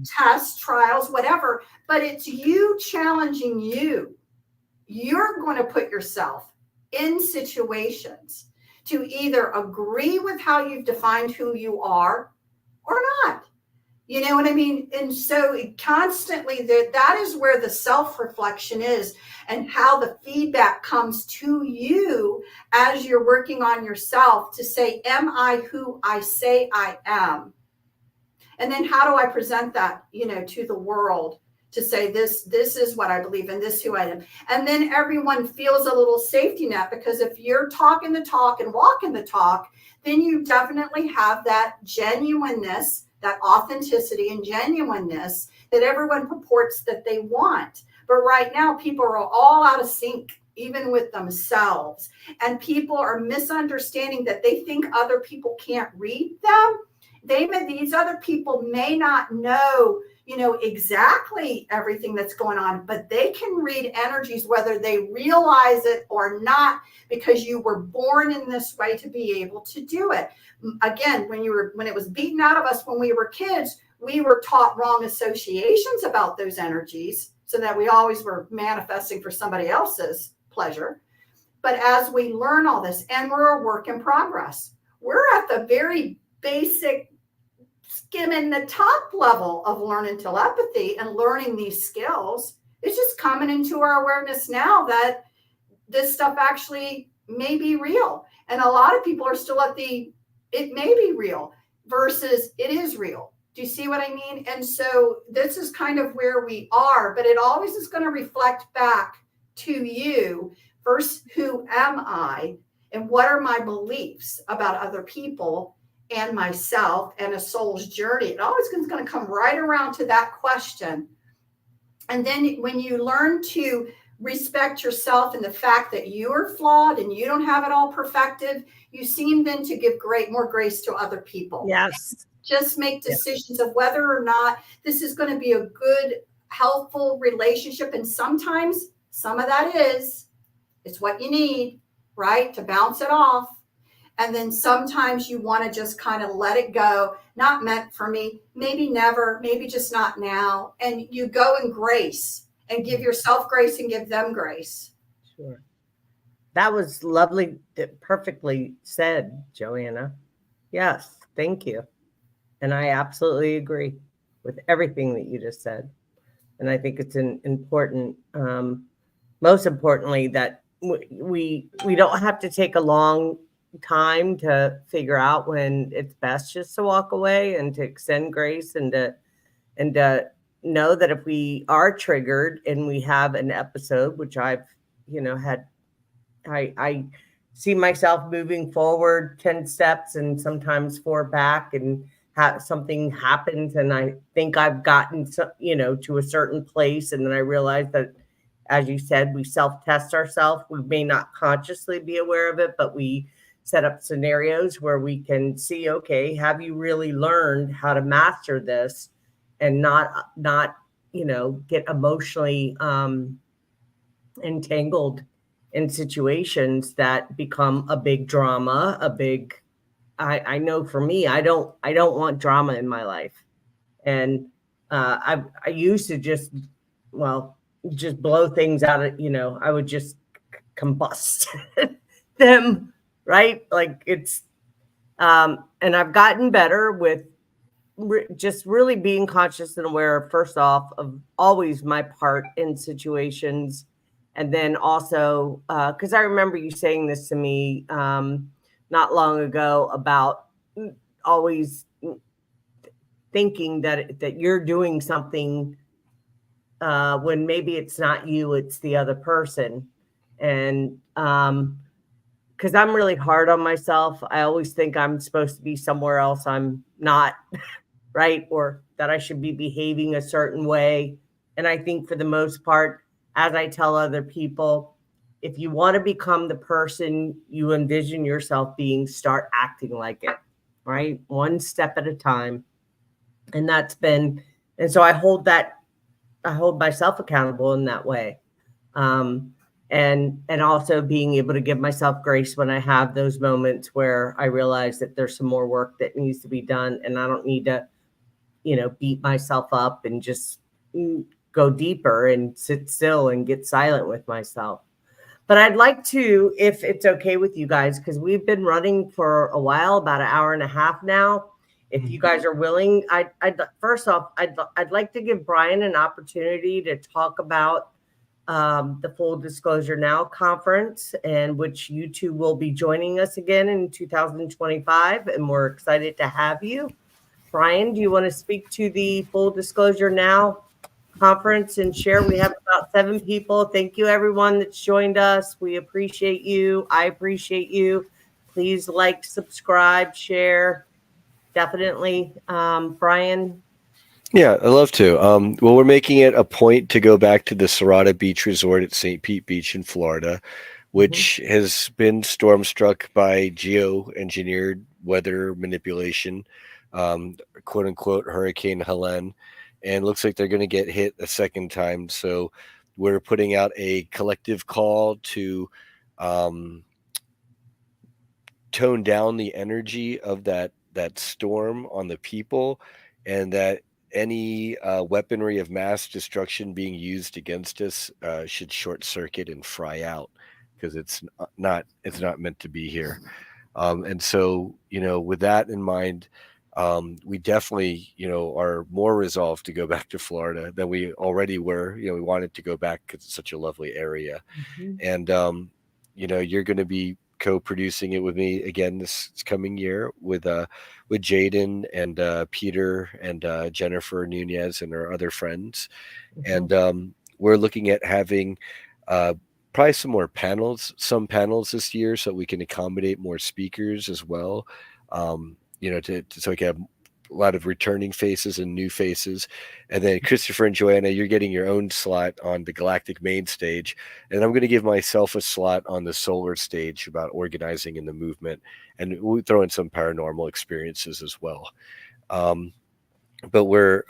tests, trials, whatever, but it's you challenging you. You're going to put yourself in situations to either agree with how you've defined who you are or not. You know what I mean? And so constantly that is where the self-reflection is, and how the feedback comes to you as you're working on yourself to say, am I who I say I am? And then how do I present that, to the world, to say this is what I believe in, this who I am. And then everyone feels a little safety net, because if you're talking the talk and walking the talk, then you definitely have that genuineness, that authenticity and genuineness that everyone purports that they want. But right now, people are all out of sync, even with themselves. And people are misunderstanding that they think other people can't read them. These other people may not know, exactly everything that's going on, but they can read energies, whether they realize it or not, because you were born in this way to be able to do it. Again, when it was beaten out of us when we were kids, we were taught wrong associations about those energies, so that we always were manifesting for somebody else's pleasure. But as we learn all this, and we're a work in progress, we're at the very basic skimming the top level of learning telepathy and learning these skills. It's just coming into our awareness now that this stuff actually may be real. And a lot of people are still at the, it may be real versus it is real. Do you see what I mean? And so this is kind of where we are, but it always is going to reflect back to you. First, who am I? And what are my beliefs about other people and myself and a soul's journey? It always is going to come right around to that question. And then when you learn to respect yourself and the fact that you are flawed and you don't have it all perfected, you seem then to give more grace to other people. Yes. Just make decisions of whether or not this is going to be a good, helpful relationship. And sometimes some of that it's what you need, right? To bounce it off. And then sometimes you want to just kind of let it go. Not meant for me, maybe never, maybe just not now. And you go in grace and give yourself grace and give them grace. Sure. That was lovely, perfectly said, Joanna. Yes, thank you. And I absolutely agree with everything that you just said. And I think it's an important, most importantly, that we don't have to take a long time to figure out when it's best just to walk away and to extend grace and to know that if we are triggered and we have an episode, which I've, had, I see myself moving forward 10 steps and sometimes 4 back, and something happens and I think I've gotten to a certain place, and then I realize that, as you said, we self-test ourselves. We may not consciously be aware of it, but we set up scenarios where we can see, okay, have you really learned how to master this and not get emotionally entangled in situations that become a big drama, I know for me, I don't want drama in my life. And I used to just blow things out of, I would just combust them, right? Like it's, and I've gotten better with just really being conscious and aware, first off, of always my part in situations. And then also, because I remember you saying this to me not long ago about always thinking that you're doing something when maybe it's not you, it's the other person. And because I'm really hard on myself, I always think I'm supposed to be somewhere else I'm not, right? Or that I should be behaving a certain way. And I think for the most part, as I tell other people, if you want to become the person you envision yourself being, start acting like it, right? One step at a time. And so I hold myself accountable in that way. And also being able to give myself grace when I have those moments where I realize that there's some more work that needs to be done, and I don't need to, beat myself up and just go deeper and sit still and get silent with myself. But I'd like to, if it's okay with you guys, because we've been running for a while, about an hour and a half now. If you guys are willing, I'd like to give Brian an opportunity to talk about the Full Disclosure Now conference, and which you two will be joining us again in 2025, and we're excited to have you. Brian, do you want to speak to the Full Disclosure Now conference and share? We have about 7 people. Thank you, everyone that's joined us. We appreciate you. I appreciate you. Please like, subscribe, share. Definitely. Brian? Yeah, I'd love to. Well, we're making it a point to go back to the Serrata Beach Resort at St. Pete Beach in Florida, which has been storm struck by geoengineered weather manipulation, quote unquote, Hurricane Helene, and looks like they're going to get hit a second time. So we're putting out a collective call to tone down the energy of that storm on the people, and that any weaponry of mass destruction being used against us should short circuit and fry out, because it's not meant to be here. And so, with that in mind, we definitely, are more resolved to go back to Florida than we already were. We wanted to go back because it's such a lovely area. Mhm. And, you're going to be co-producing it with me again this coming year with Jaden and Peter and Jennifer Nunez and our other friends. Mhm. And we're looking at having uh, probably some panels this year, so we can accommodate more speakers as well. So we can have a lot of returning faces and new faces. And then Christopher and Joanna, you're getting your own slot on the Galactic main stage, and I'm going to give myself a slot on the solar stage about organizing in the movement, and we'll throw in some paranormal experiences as well. But we're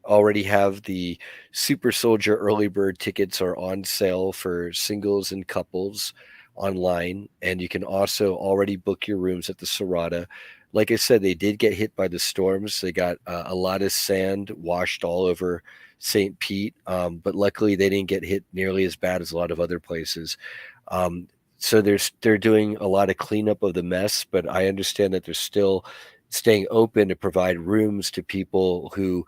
already have the Super Soldier early bird tickets are on sale for singles and couples online, and you can also already book your rooms at the Serrata. Like I said, they did get hit by the storms. They got a lot of sand washed all over St. Pete, but luckily they didn't get hit nearly as bad as a lot of other places. Um, so they're doing a lot of cleanup of the mess, but I understand that they're still staying open to provide rooms to people who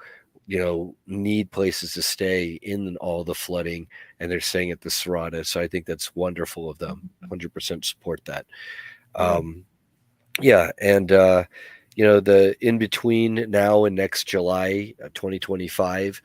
need places to stay in all the flooding, and they're staying at the Serrata. So I think that's wonderful of them. 100% support that. Yeah. And the in between now and next July 2025,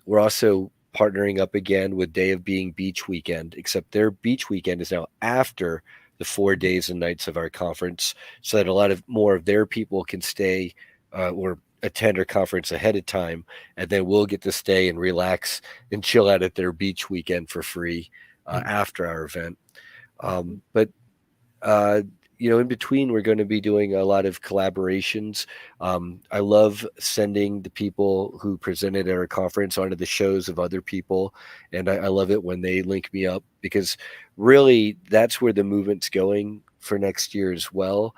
we're also partnering up again with Day of Being Beach Weekend, except their beach weekend is now after the 4 days and nights of our conference, so that a lot of more of their people can stay or attend our conference ahead of time, and then we'll get to stay and relax and chill out at their beach weekend for free after our event. But uh, in between, we're going to be doing a lot of collaborations. I love sending the people who presented at our conference onto the shows of other people. And I love it when they link me up, because really that's where the movement's going for next year as well,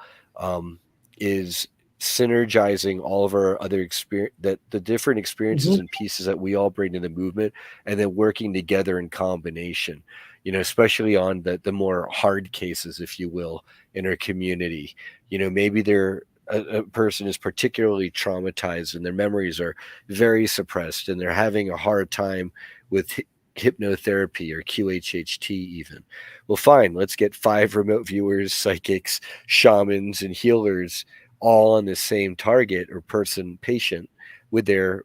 is synergizing all of our other experience, that the different experiences Mhm. and pieces that we all bring to the movement, and then working together in combination, especially on the more hard cases, if you will, in our community. Maybe a person is particularly traumatized and their memories are very suppressed, and they're having a hard time with hypnotherapy or QHHT even. Well, fine, let's get 5 remote viewers, psychics, shamans, and healers all on the same target or patient with their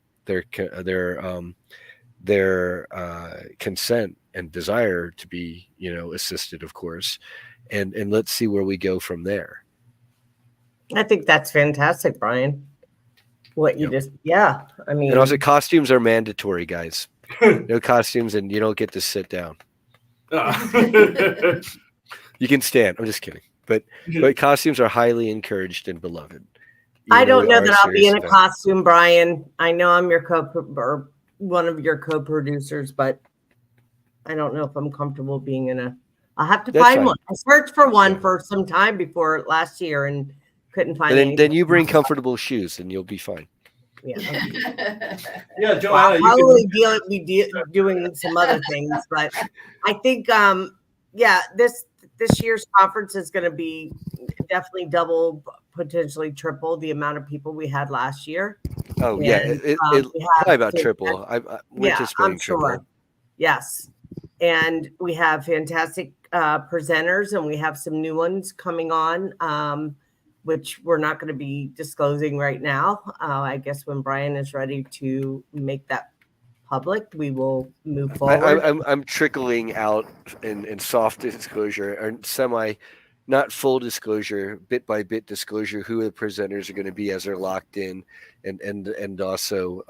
consent and desire to be assisted, of course, and let's see where we go from there. I think that's fantastic, Brian. What you Yep. just, yeah. I mean, And also, costumes are mandatory, guys. No costumes, and you don't get to sit down. You can stand. I'm just kidding, but costumes are highly encouraged and beloved. I don't know are that I'll be serious in a event. costume, Brian. I know I'm your or one of your co-producers, but I don't know if I'm comfortable being in a. I'll have to That's find fine. one. I searched for one Yeah. for some time before last year and couldn't find And anything. then you bring comfortable shoes, and you'll be fine. Yeah. Okay. Yeah, Well, Joanna, I'll you probably be doing some other things, but I think yeah, this year's conference is going to be definitely double, potentially triple the amount of people we had last year. Oh yeah, And, it we have probably about fantastic- triple. We're Yeah, anticipating I'm sure. triple. Yes. And we have fantastic presenters, and we have some new ones coming on, which we're not going to be disclosing right now. I guess when Brian is ready to make that public, we will move forward. I'm trickling out in soft disclosure or semi, not full disclosure, bit by bit disclosure, who the presenters are going to be as they're locked in, and also,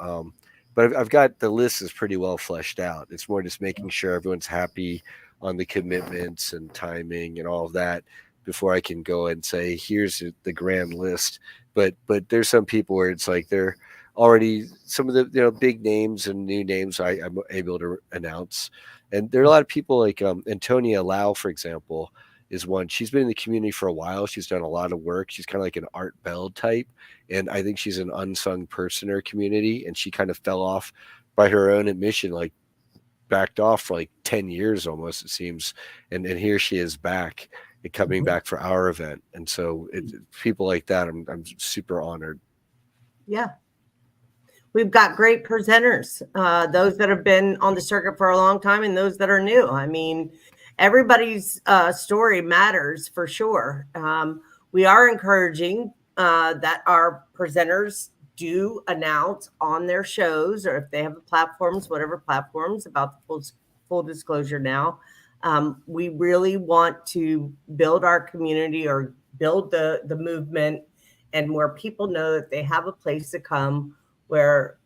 but I've got the list is pretty well fleshed out. It's more just making sure everyone's happy on the commitments and timing and all of that before I can go and say, here's the grand list. But there's some people where it's like they're already some of the big names and new names I'm able to announce, and there are a lot of people like Antonia Lau, for example, is one. She's been in the community for a while. She's done a lot of work. She's kind of like an Art Bell type, and I think she's an unsung person in her community, and she kind of fell off by her own admission, like backed off for like 10 years almost, it seems, and here she is back. it coming back for our event. And so people like that, I'm super honored. Yeah. We've got great presenters, those that have been on the circuit for a long time and those that are new. I mean, everybody's story matters for sure. We are encouraging that our presenters do announce on their shows, or if they have platforms, whatever platforms, about the full disclosure now. We really want to build our community or build the movement, and where people know that they have a place to come where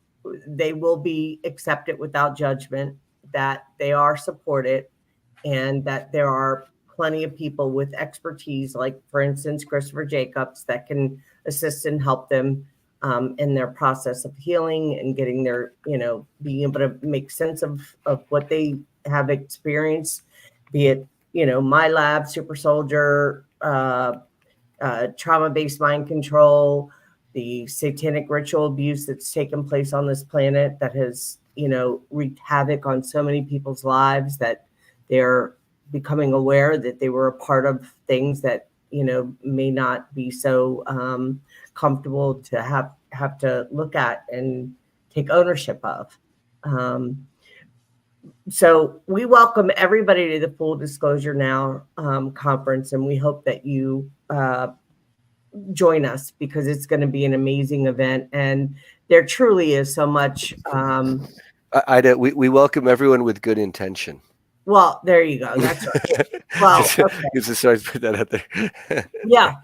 they will be accepted without judgment, that they are supported, and that there are plenty of people with expertise, like, for instance, Christopher Jacobs, that can assist and help them in their process of healing and getting their, being able to make sense of what they have experienced, be it, my lab, super soldier, trauma-based mind control, the satanic ritual abuse that's taken place on this planet that has, wreaked havoc on so many people's lives, that they're becoming aware that they were a part of things that, may not be so comfortable to have to look at and take ownership of. So we welcome everybody to the Full Disclosure Now conference, and we hope that you join us, because it's going to be an amazing event, and there truly is so much. Ida, we welcome everyone with good intention. Well, there you go. That's right. Well, okay. Sorry to put that out there. Yeah.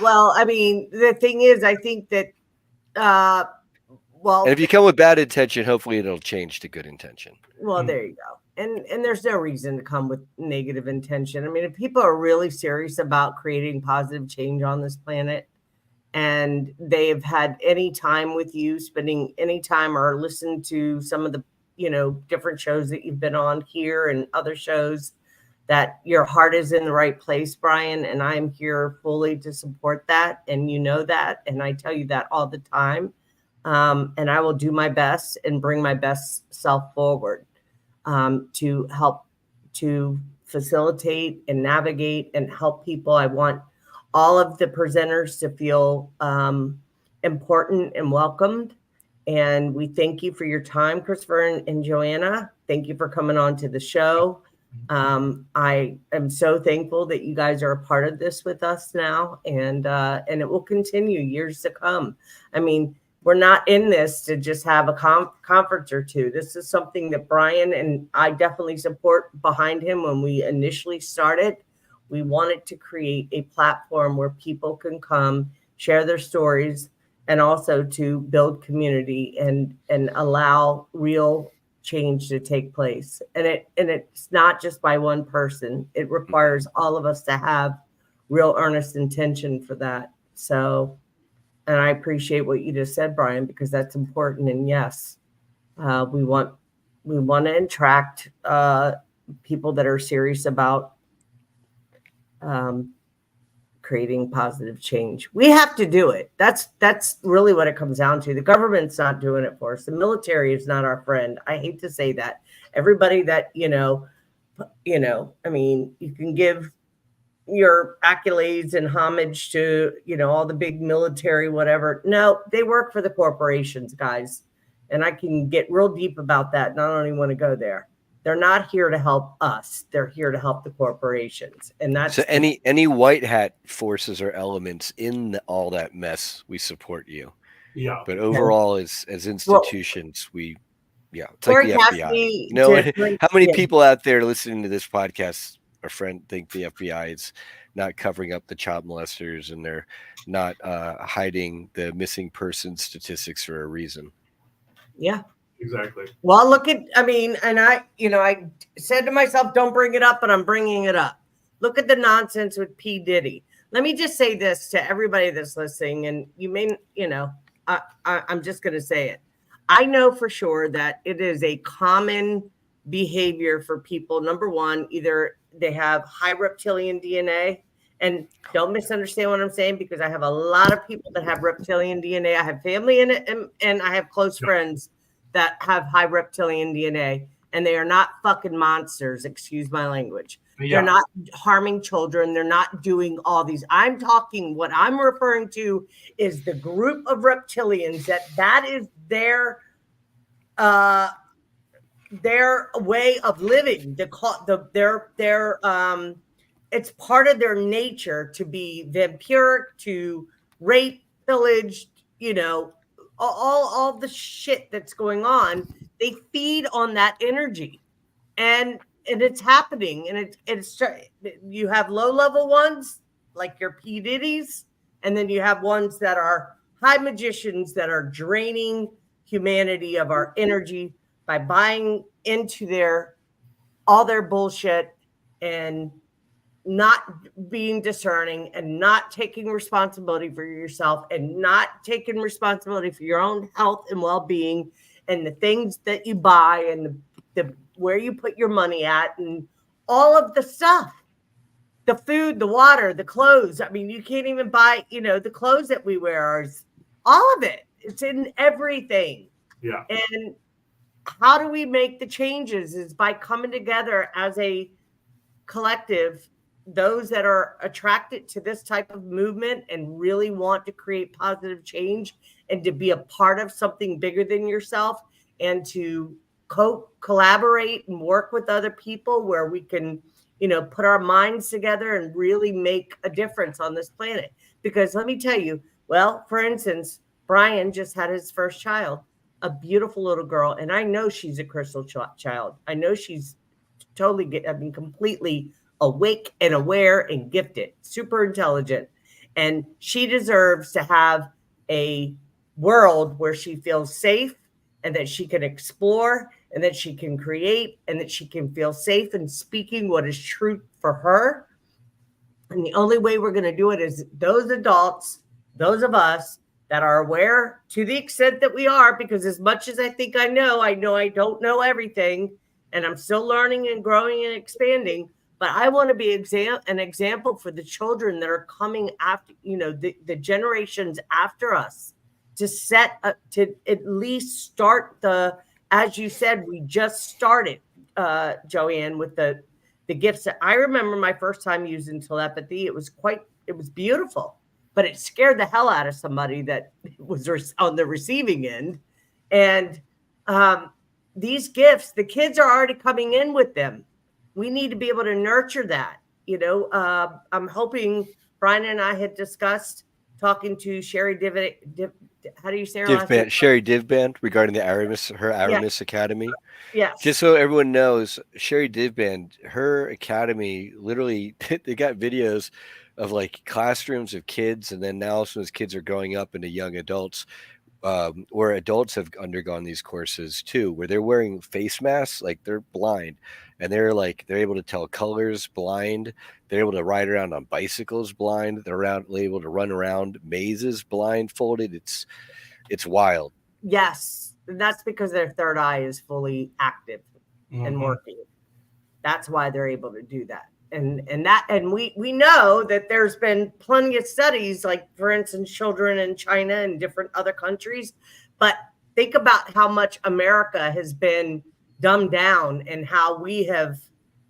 Well, I mean, the thing is, I think that, and if you come with bad intention, hopefully it'll change to good intention. Well, there you go. And there's no reason to come with negative intention. I mean, if people are really serious about creating positive change on this planet, and they've had any time with you, spending any time, or listened to some of the, different shows that you've been on here and other shows, that your heart is in the right place, Brian. And I'm here fully to support that. And that. And I tell you that all the time. And I will do my best and bring my best self forward to help to facilitate and navigate and help people. I want all of the presenters to feel important and welcomed. And we thank you for your time, Christopher and Joanna. Thank you for coming on to the show. I am so thankful that you guys are a part of this with us now, and it will continue years to come. I mean, we're not in this to just have a conference or two. This is something that Brian and I definitely support behind him. When we initially started, we wanted to create a platform where people can come, share their stories, and also to build community and allow real change to take place. And it's not just by one person. It requires all of us to have real earnest intention for that. So, and I appreciate what you just said, Brian, because that's important. And yes, we want to attract people that are serious about creating positive change. We have to do it. That's really what it comes down to. The government's not doing it for us. The military is not our friend. I hate to say that. Everybody that, I mean, you can give your accolades and homage to, all the big military, whatever. No, they work for the corporations, guys. And I can get real deep about that. And I don't even want to go there. They're not here to help us. They're here to help the corporations. And that's so any white hat forces or elements in all that mess, we support you. Yeah. But overall, as institutions, it's like the FBI. How many people out there listening to this podcast, our friend, think the FBI is not covering up the child molesters, and they're not hiding the missing person statistics for a reason? Yeah. Exactly. Well, and I said to myself, don't bring it up, but I'm bringing it up. Look at the nonsense with P. Diddy. Let me just say this to everybody that's listening, and you may, I'm just going to say it. I know for sure that it is a common behavior for people. Number one, either they have high reptilian DNA, and don't misunderstand what I'm saying, because I have a lot of people that have reptilian DNA. I have family in it, and I have close friends that have high reptilian DNA, and they are not fucking monsters. Excuse my language. Yeah. They're not harming children. They're not doing all these. What I'm referring to is the group of reptilians that is their way of living. It's part of their nature to be vampiric, to rape, pillage, all the shit that's going on. They feed on that energy, and it's happening, and it's you have low level ones like your P Diddy's, and then you have ones that are high magicians that are draining humanity of our energy by buying into all their bullshit and not being discerning and not taking responsibility for yourself and not taking responsibility for your own health and well-being and the things that you buy and the where you put your money at and all of the stuff, the food, the water, the clothes. I mean, you can't even buy, the clothes that we wear, all of it. It's in everything. Yeah. And how do we make the changes is by coming together as a collective, those that are attracted to this type of movement and really want to create positive change and to be a part of something bigger than yourself and to collaborate and work with other people where we can, put our minds together and really make a difference on this planet. Because let me tell you, well, for instance, Brian just had his first child, a beautiful little girl. And I know she's a crystal child. I know she's completely awake and aware and gifted, super intelligent. And she deserves to have a world where she feels safe and that she can explore and that she can create and that she can feel safe in speaking what is true for her. And the only way we're going to do it is those adults, those of us that are aware to the extent that we are, because as much as I think I know I don't know everything, and I'm still learning and growing and expanding, but I want to be an example for the children that are coming after, the generations after us, to to at least start as you said, we just started, Joanne, with the gifts. I remember my first time using telepathy. It was beautiful, but it scared the hell out of somebody that was on the receiving end. And these gifts, the kids are already coming in with them. We need to be able to nurture that. I'm hoping Brian and I had discussed talking to Sherry how do you say her last name? Sherry Divband regarding the Aramis Academy. Yes. Just so everyone knows, Sherry Divband, her academy, literally, they got videos of like classrooms of kids, and then now some of those kids are growing up into young adults, where adults have undergone these courses too, where they're wearing face masks, like they're blind, and they're able to tell colors blind. They're able to ride around on bicycles blind. They're able to run around mazes blindfolded. It's wild. Yes, that's because their third eye is fully active and working. That's why they're able to do that. And we know that there's been plenty of studies, like for instance, children in China and different other countries. But think about how much America has been dumbed down and how we have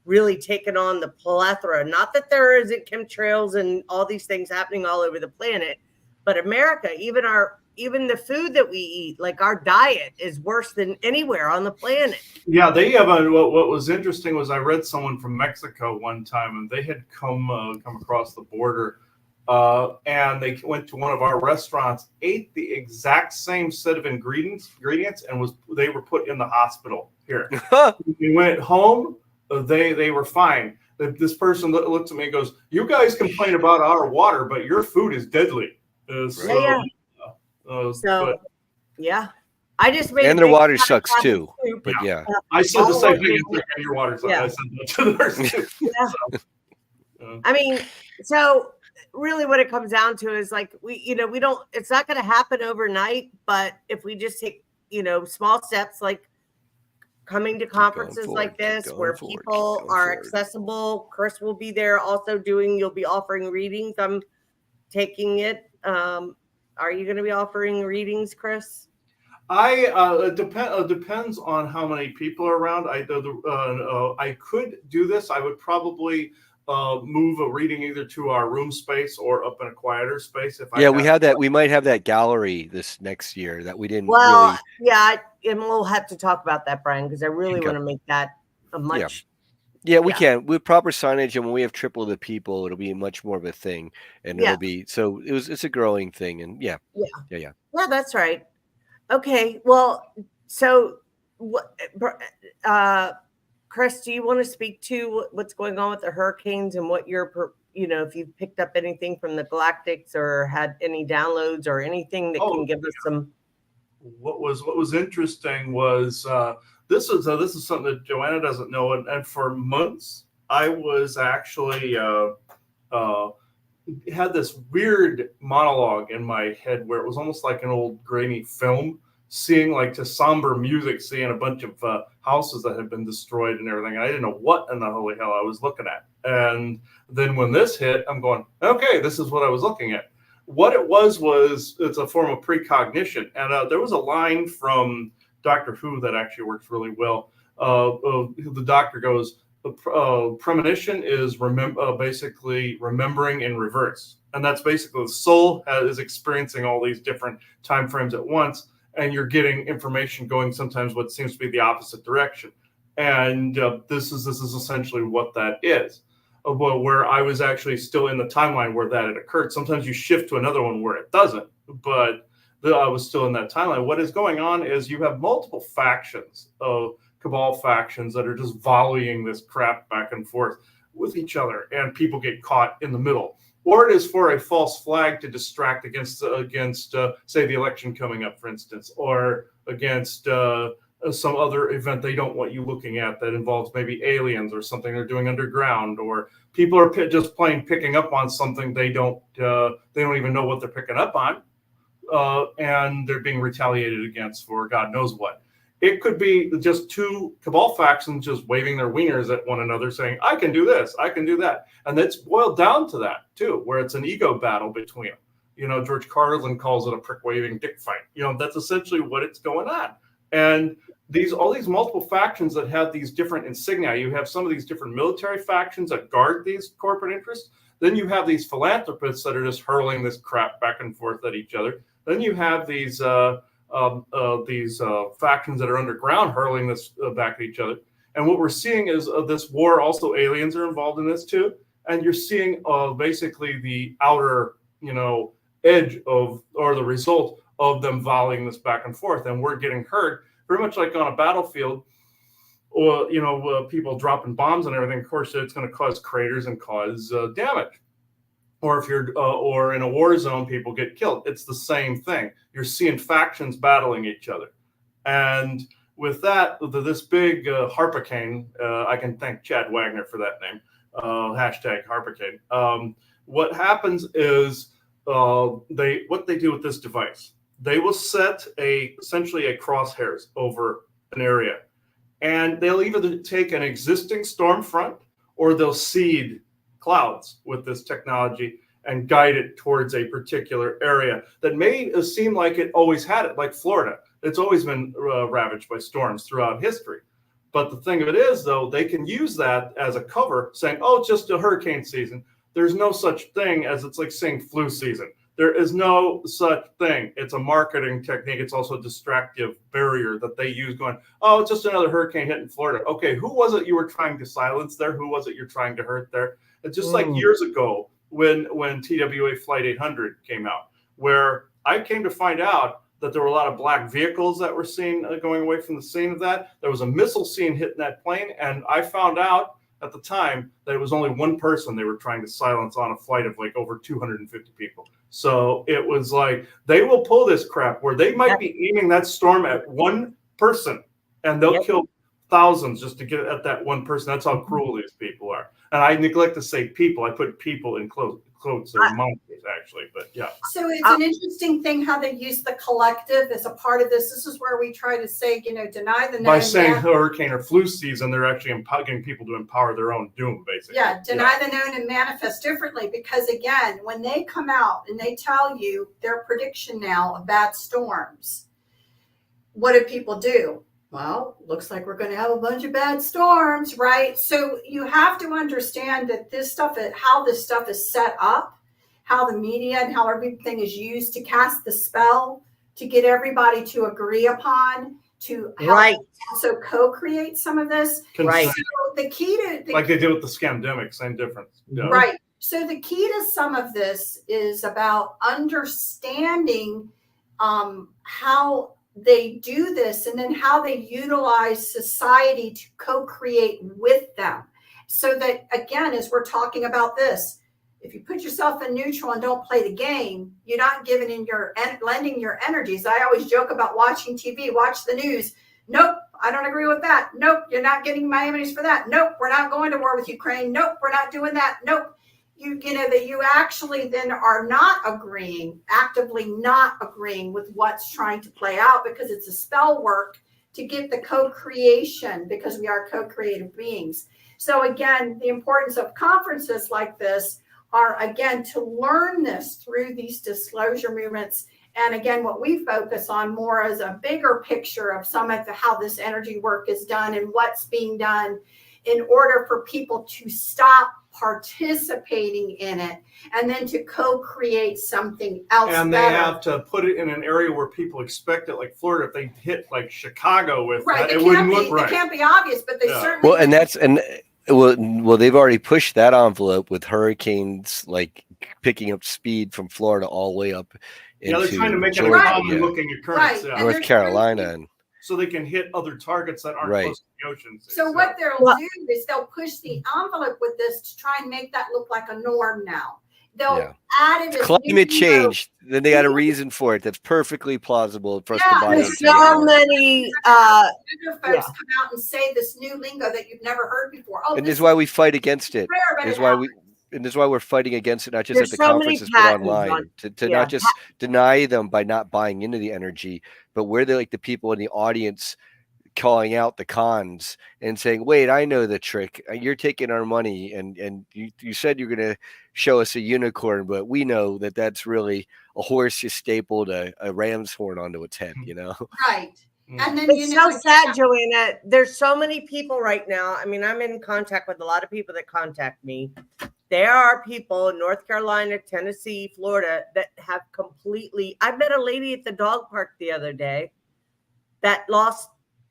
really taken on the plethora. Not that there isn't chemtrails and all these things happening all over the planet, but America, even the food that we eat, like our diet, is worse than anywhere on the planet. Yeah, they have what was interesting was I read someone from Mexico one time, and they had come across the border, and they went to one of our restaurants, ate the exact same set of ingredients, and they were put in the hospital here. We went home, they were fine. This person looked at me and goes, "You guys complain about our water, but your food is deadly." Yeah. I just made and their water sucks too. But yeah, I said the same thing. Your water sucks. Yeah. I said that to the nurse too. Yeah. I mean, so really what it comes down to is like it's not going to happen overnight, but if we just take small steps, like coming to conferences like this where people are accessible. Chris will be there also you'll be offering readings. I'm taking it. Are you going to be offering readings, Chris? Depends on how many people are around. I could do this. I would probably move a reading either to our room space or up in a quieter space if I Yeah, we have. have that. We might have that gallery this next year that we didn't Well, really. yeah, and we'll have to talk about that, Brian, because I really Okay. want to make that a much. Yeah, we Yeah. can with proper signage, and when we have triple the people, it'll be much more of a thing, and Yeah. it'll be so. It's a growing thing, and yeah. Yeah, that's right. Okay, well, so what, Chris, do you want to speak to what's going on with the hurricanes and what if you've picked up anything from the galactics or had any downloads or anything that can give us some? What was interesting was this is something that Joanna doesn't know, and for months I was actually had this weird monologue in my head where it was almost like an old grainy film, seeing like to somber music, seeing a bunch of houses that had been destroyed and everything. And I didn't know what in the holy hell I was looking at. And then when this hit, I'm going, okay, this is what I was looking at. What it was it's a form of precognition. And there was a line from Doctor Who that actually works really well. The doctor goes, premonition is basically remembering in reverse. And that's basically the soul is experiencing all these different time frames at once. And you're getting information going sometimes what seems to be the opposite direction. And this is essentially what that is. Well, where I was actually still in the timeline where that had occurred. Sometimes you shift to another one where it doesn't, but I was still in that timeline. What is going on is you have multiple factions of cabal factions that are just volleying this crap back and forth with each other, and people get caught in the middle. Or it is for a false flag to distract against say, the election coming up, for instance, or against some other event they don't want you looking at that involves maybe aliens or something they're doing underground, or people are just plain picking up on something they don't even know what they're picking up on, and they're being retaliated against for God knows what. It could be just two cabal factions just waving their wieners at one another saying, I can do this, I can do that. And it's boiled down to that too, where it's an ego battle between them. George Carlin calls it a prick waving dick fight. That's essentially what it's going on. And all these multiple factions that have these different insignia, you have some of these different military factions that guard these corporate interests. Then you have these philanthropists that are just hurling this crap back and forth at each other. Then you have these factions that are underground hurling this back at each other. And what we're seeing is this war, also aliens are involved in this too. And you're seeing basically the outer, edge of, or the result of them volleying this back and forth. And we're getting hurt very much like on a battlefield, or, people dropping bombs and everything. Of course, it's going to cause craters and cause damage. Or if you're or in a war zone, people get killed. It's the same thing. You're seeing factions battling each other. And with that, this big Harpicane, I can thank Chad Wagner for that name, hashtag Harpicane. What happens is what they do with this device, they will set essentially a crosshairs over an area. And they'll either take an existing storm front or they'll seed clouds with this technology and guide it towards a particular area that may seem like it always had it, like Florida. It's always been ravaged by storms throughout history. But the thing of it is, though, they can use that as a cover, saying, oh, it's just a hurricane season. There's no such thing as, it's like saying flu season. There is no such thing. It's a marketing technique. It's also a distractive barrier that they use, going, oh, it's just another hurricane hitting Florida. Okay, who was it you were trying to silence there? Who was it you're trying to hurt there? It's just like years ago when TWA Flight 800 came out, where I came to find out that there were a lot of black vehicles that were seen going away from the scene of that. There was a missile scene hitting that plane, and I found out at the time that it was only one person they were trying to silence on a flight of like over 250 people. So it was like, they will pull this crap where they might be aiming that storm at one person, and they'll kill thousands just to get at that one person. That's how cruel these people are. And I neglect to say people. I put people in quotes or monsters, actually. But yeah. So it's an interesting thing how they use the collective as a part of this. This is where we try to say, deny the known. By saying hurricane or flu season, they're actually getting people to empower their own doom, basically. Yeah, deny the known and manifest differently. Because again, when they come out and they tell you their prediction now of bad storms, what do people do? Well, looks like we're going to have a bunch of bad storms, right? So you have to understand that how this stuff is set up, how the media and how everything is used to cast the spell, to get everybody to agree upon, to help also co-create some of this. Right. So the key to like they did with the scamdemic, same difference. Yeah. Right. So the key to some of this is about understanding how they do this, and then how they utilize society to co-create with them. So that, again, as we're talking about this, if you put yourself in neutral and don't play the game, you're not lending your energies. I always joke about watching TV, watch the news. Nope, I don't agree with that. Nope, you're not getting my evidence for that. Nope, we're not going to war with Ukraine. Nope, we're not doing that. Nope. You know that you actually then are actively not agreeing with what's trying to play out, because it's a spell work to get the co-creation, because we are co-creative beings. So again, the importance of conferences like this are, again, to learn this through these disclosure movements. And again, what we focus on more as a bigger picture of some of how this energy work is done and what's being done in order for people to stop participating in it and then to co-create something else. And better. they have to put it in an area where people expect it, like Florida. If they hit like Chicago with that, it wouldn't look right. It can't be obvious, but they certainly. Well, they've already pushed that envelope with hurricanes like picking up speed from Florida all the way up into they're trying to make Georgia, it a common looking occurrence. Right. Yeah. North Carolina, and so they can hit other targets that aren't close to the oceans. So what they'll do is they'll push the envelope with this to try and make that look like a norm now. They'll add it as climate change. Then they got a reason for it. That's perfectly plausible for us to buy into. So many other folks come out and say this new lingo that you've never heard before. Oh, and this is why we fight against it. Rare, this is why we're fighting against it, not just at the conferences, but online. To not just deny them by not buying into the energy, but we're the people in the audience calling out the cons and saying, wait, I know the trick. You're taking our money, and you said you're going to show us a unicorn, but we know that that's really a horse you stapled a ram's horn onto its head, Right. And then it's so sad, Joanna. There's so many people right now. I mean, I'm in contact with a lot of people that contact me. There are people in North Carolina, Tennessee, Florida that have completely. I met a lady at the dog park the other day that lost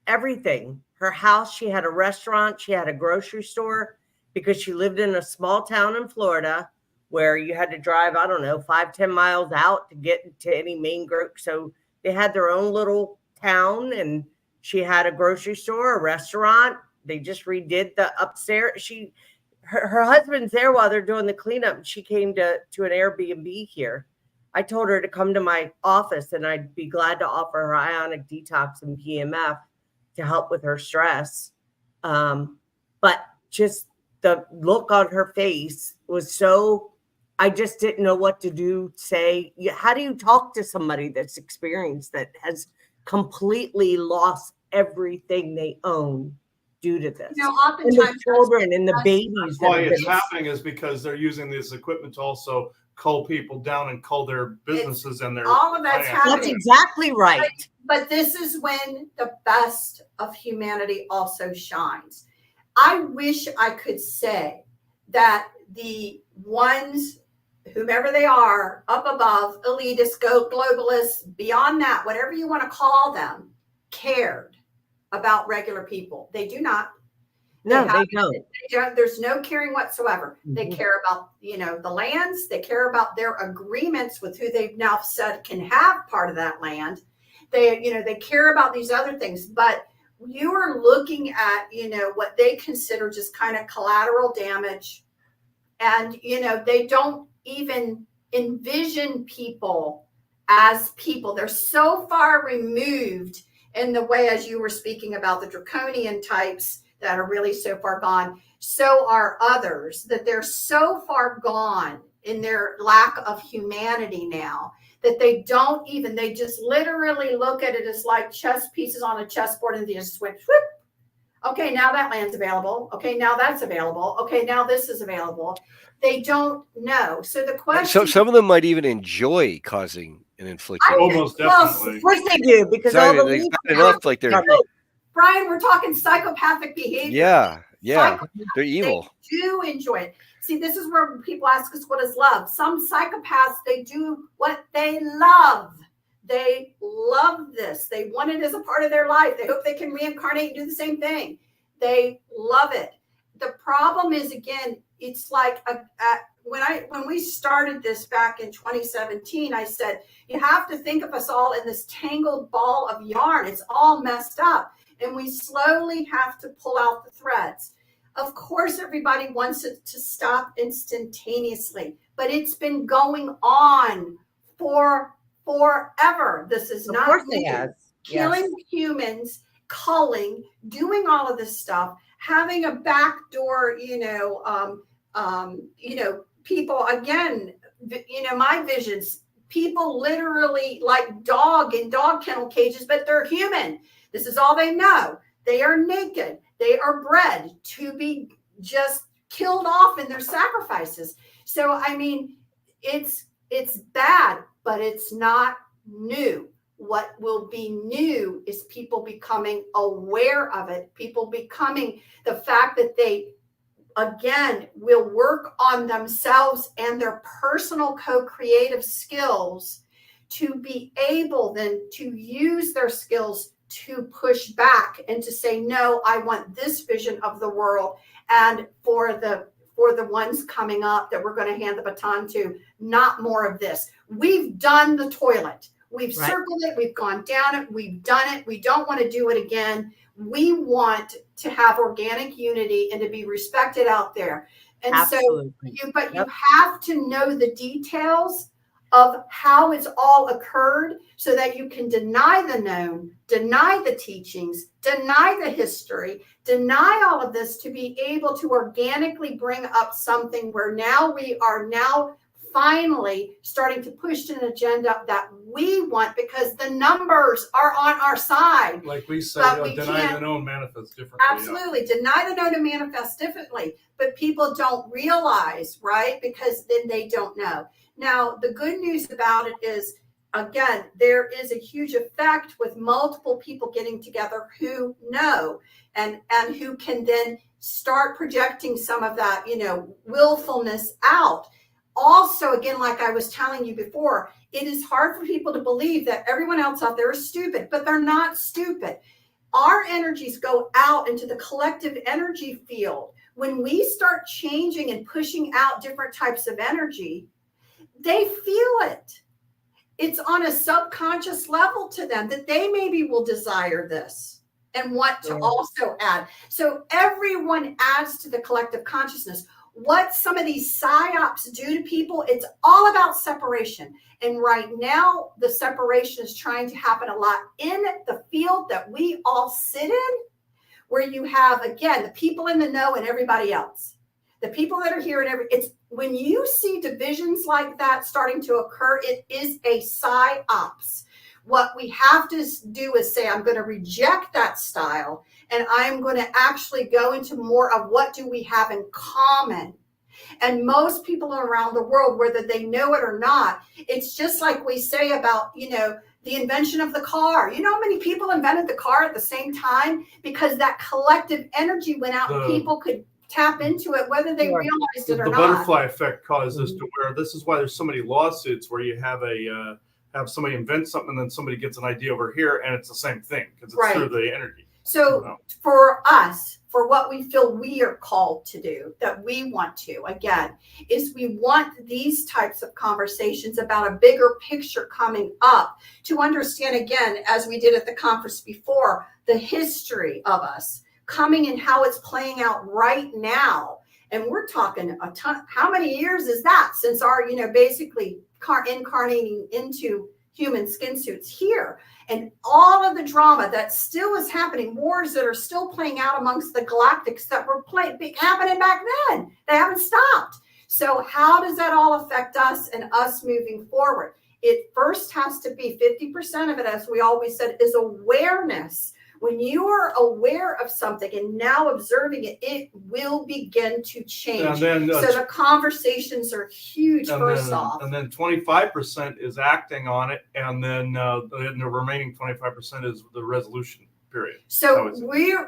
everything. Her house, she had a restaurant, she had a grocery store, because she lived in a small town in Florida where you had to drive, 5-10 miles out to get to any main group. So they had their own little town, and she had a grocery store, a restaurant. They just redid the upstairs. Her husband's there while they're doing the cleanup. She came to an Airbnb here. I told her to come to my office, and I'd be glad to offer her ionic detox and PMF to help with her stress. But just the look on her face was so, I just didn't know what to do. Say, how do you talk to somebody that's experienced, that has completely lost everything they own due to this? Oftentimes and the children and the babies. Why it's happening is because they're using this equipment to also cull people down and cull their businesses and their all of that's happening. That's exactly right. But this is when the best of humanity also shines. I wish I could say that the ones, whomever they are, up above, elitists, globalists, beyond that, whatever you want to call them, cared about regular people. They do not. No, they don't. There's no caring whatsoever. Mm-hmm. They care about, the lands. They care about their agreements with who they've now said can have part of that land. They care about these other things. But you are looking at, what they consider just kind of collateral damage. And, they don't even envision people as people. They're so far removed in the way, as you were speaking about the draconian types that are really so far gone, so are others, that they're so far gone in their lack of humanity now that they just literally look at it as like chess pieces on a chessboard, and they just went, whoop. Okay, now that land's available. Okay, now that's available. Okay, now this is available. They don't know. So the question. So some of them might even enjoy causing and inflicting. Almost Well, definitely. Of course they do, because all Sorry, the there's leaders not enough. Like they're Brian, we're talking psychopathic behavior. yeah, Psychopaths, they're evil. They do enjoy it. See, this is where people ask us, what is love? Some psychopaths, they do what they love. They love this. They want it as a part of their life. They hope they can reincarnate and do the same thing. They love it. The problem is, again, it's like when we started this back in 2017, I said, you have to think of us all in this tangled ball of yarn. It's all messed up. And we slowly have to pull out the threads. Of course, everybody wants it to stop instantaneously, but it's been going on for forever. This is Of not course it new. has. Killing humans, culling, doing all of this stuff, having a backdoor, people, again, my visions, people literally like dog in dog kennel cages, but they're human. This is all they know. They are naked. They are bred to be just killed off in their sacrifices. So, I mean, it's bad, but it's not new. What will be new is people becoming aware of it, people becoming the fact that they, again, will work on themselves and their personal co-creative skills to be able then to use their skills to push back and to say, no, I want this vision of the world. And for the ones coming up that we're going to hand the baton to, not more of this. We've done the toilet. We've circled it. We've gone down it. We've done it. We don't want to do it again. We want to have organic unity and to be respected out there. And Absolutely. you have to know the details of how it's all occurred so that you can deny the known, deny the teachings, deny the history, deny all of this to be able to organically bring up something where now we are now finally starting to push an agenda that we want because the numbers are on our side. Like we say, deny the known, manifest differently. Absolutely. Yeah. Deny the known and manifest differently. But people don't realize, right? Because then they don't know. Now, the good news about it is, again, there is a huge effect with multiple people getting together who know and who can then start projecting some of that, willfulness out. Also, again, like I was telling you before, it is hard for people to believe that everyone else out there is stupid, but they're not stupid. Our energies go out into the collective energy field. When we start changing and pushing out different types of energy, they feel it. It's on a subconscious level to them that they maybe will desire this and want to also add. So everyone adds to the collective consciousness. What some of these psyops do to people, it's all about separation. And right now, the separation is trying to happen a lot in the field that we all sit in, where you have, again, the people in the know and everybody else. The people that are here and it's when you see divisions like that starting to occur, it is a psyops. What we have to do is say, I'm going to reject that style and I'm going to actually go into more of what do we have in common. And most people around the world, whether they know it or not, it's just like we say about, the invention of the car. You know how many people invented the car at the same time? Because that collective energy went out and people could tap into it, whether they realized it or not. The not. butterfly effect causes to where this is why there's so many lawsuits where you have have somebody invent something and then somebody gets an idea over here and it's the same thing because it's through the energy. So for us, for what we feel we are called to do, that we want to, again, is we want these types of conversations about a bigger picture coming up to understand, again, as we did at the conference before, the history of us coming and how it's playing out right now. And we're talking a ton. How many years is that since our, basically incarnating into human skin suits here? And all of the drama that still is happening, wars that are still playing out amongst the galactics that were happening back then. They haven't stopped. So how does that all affect us and us moving forward? It first has to be 50% of it, as we always said, is awareness. When you are aware of something and now observing it, it will begin to change. And then, so the conversations are huge, first off. And then 25% is acting on it. And then the remaining 25% is the resolution period. So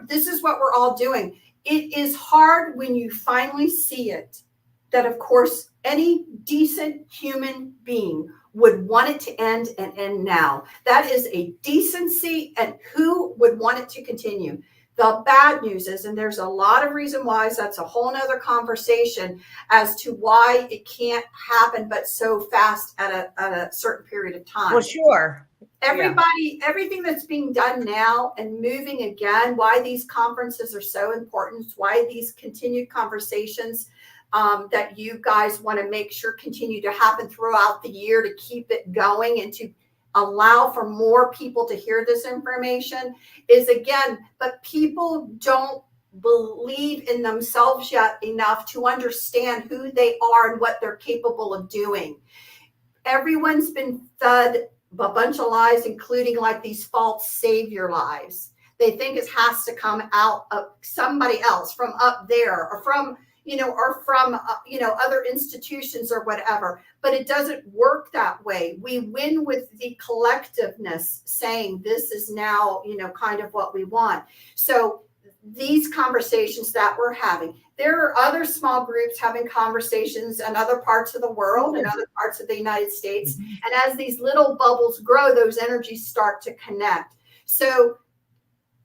this is what we're all doing. It is hard when you finally see it, that of course, any decent human being would want it to end and end now. That is a decency, and who would want it to continue? The bad news is, and there's a lot of reason why, so that's a whole nother conversation as to why it can't happen, but so fast at a certain period of time. Well, sure. Everything that's being done now and moving again, why these conferences are so important, why these continued conversations that you guys want to make sure continue to happen throughout the year to keep it going and to allow for more people to hear this information is, again, but people don't believe in themselves yet enough to understand who they are and what they're capable of doing. Everyone's been fed a bunch of lies, including like these false savior lies. They think it has to come out of somebody else from up there or from other institutions or whatever, but it doesn't work that way. We win with the collectiveness saying this is now, kind of what we want. So these conversations that we're having, there are other small groups having conversations in other parts of the world and other parts of the United States. Mm-hmm. And as these little bubbles grow, those energies start to connect. So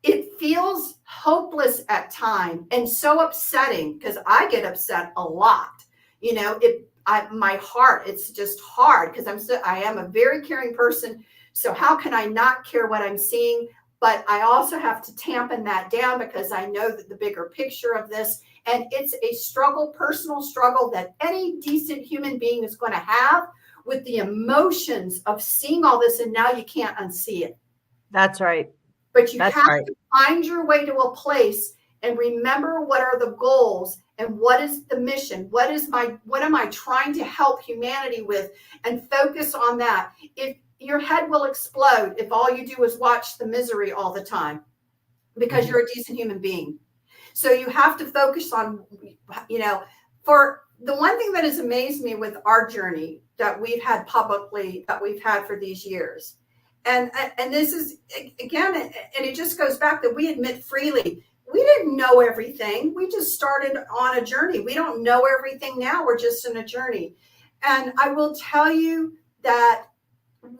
it feels hopeless at times and so upsetting, because I get upset a lot. My heart, it's just hard because I am a very caring person. So how can I not care what I'm seeing? But I also have to tampen that down because I know that the bigger picture of this, and it's a struggle, personal struggle that any decent human being is going to have with the emotions of seeing all this, and now you can't unsee it. That's right. But you have to find your way to a place and remember what are the goals and what is the mission? What am I trying to help humanity with? And focus on that. If your head will explode if all you do is watch the misery all the time, because you're a decent human being. So you have to focus on, for the one thing that has amazed me with our journey that we've had publicly, that we've had for these years. And this is, again, and it just goes back that we admit freely, we didn't know everything. We just started on a journey. We don't know everything now. We're just in a journey. And I will tell you that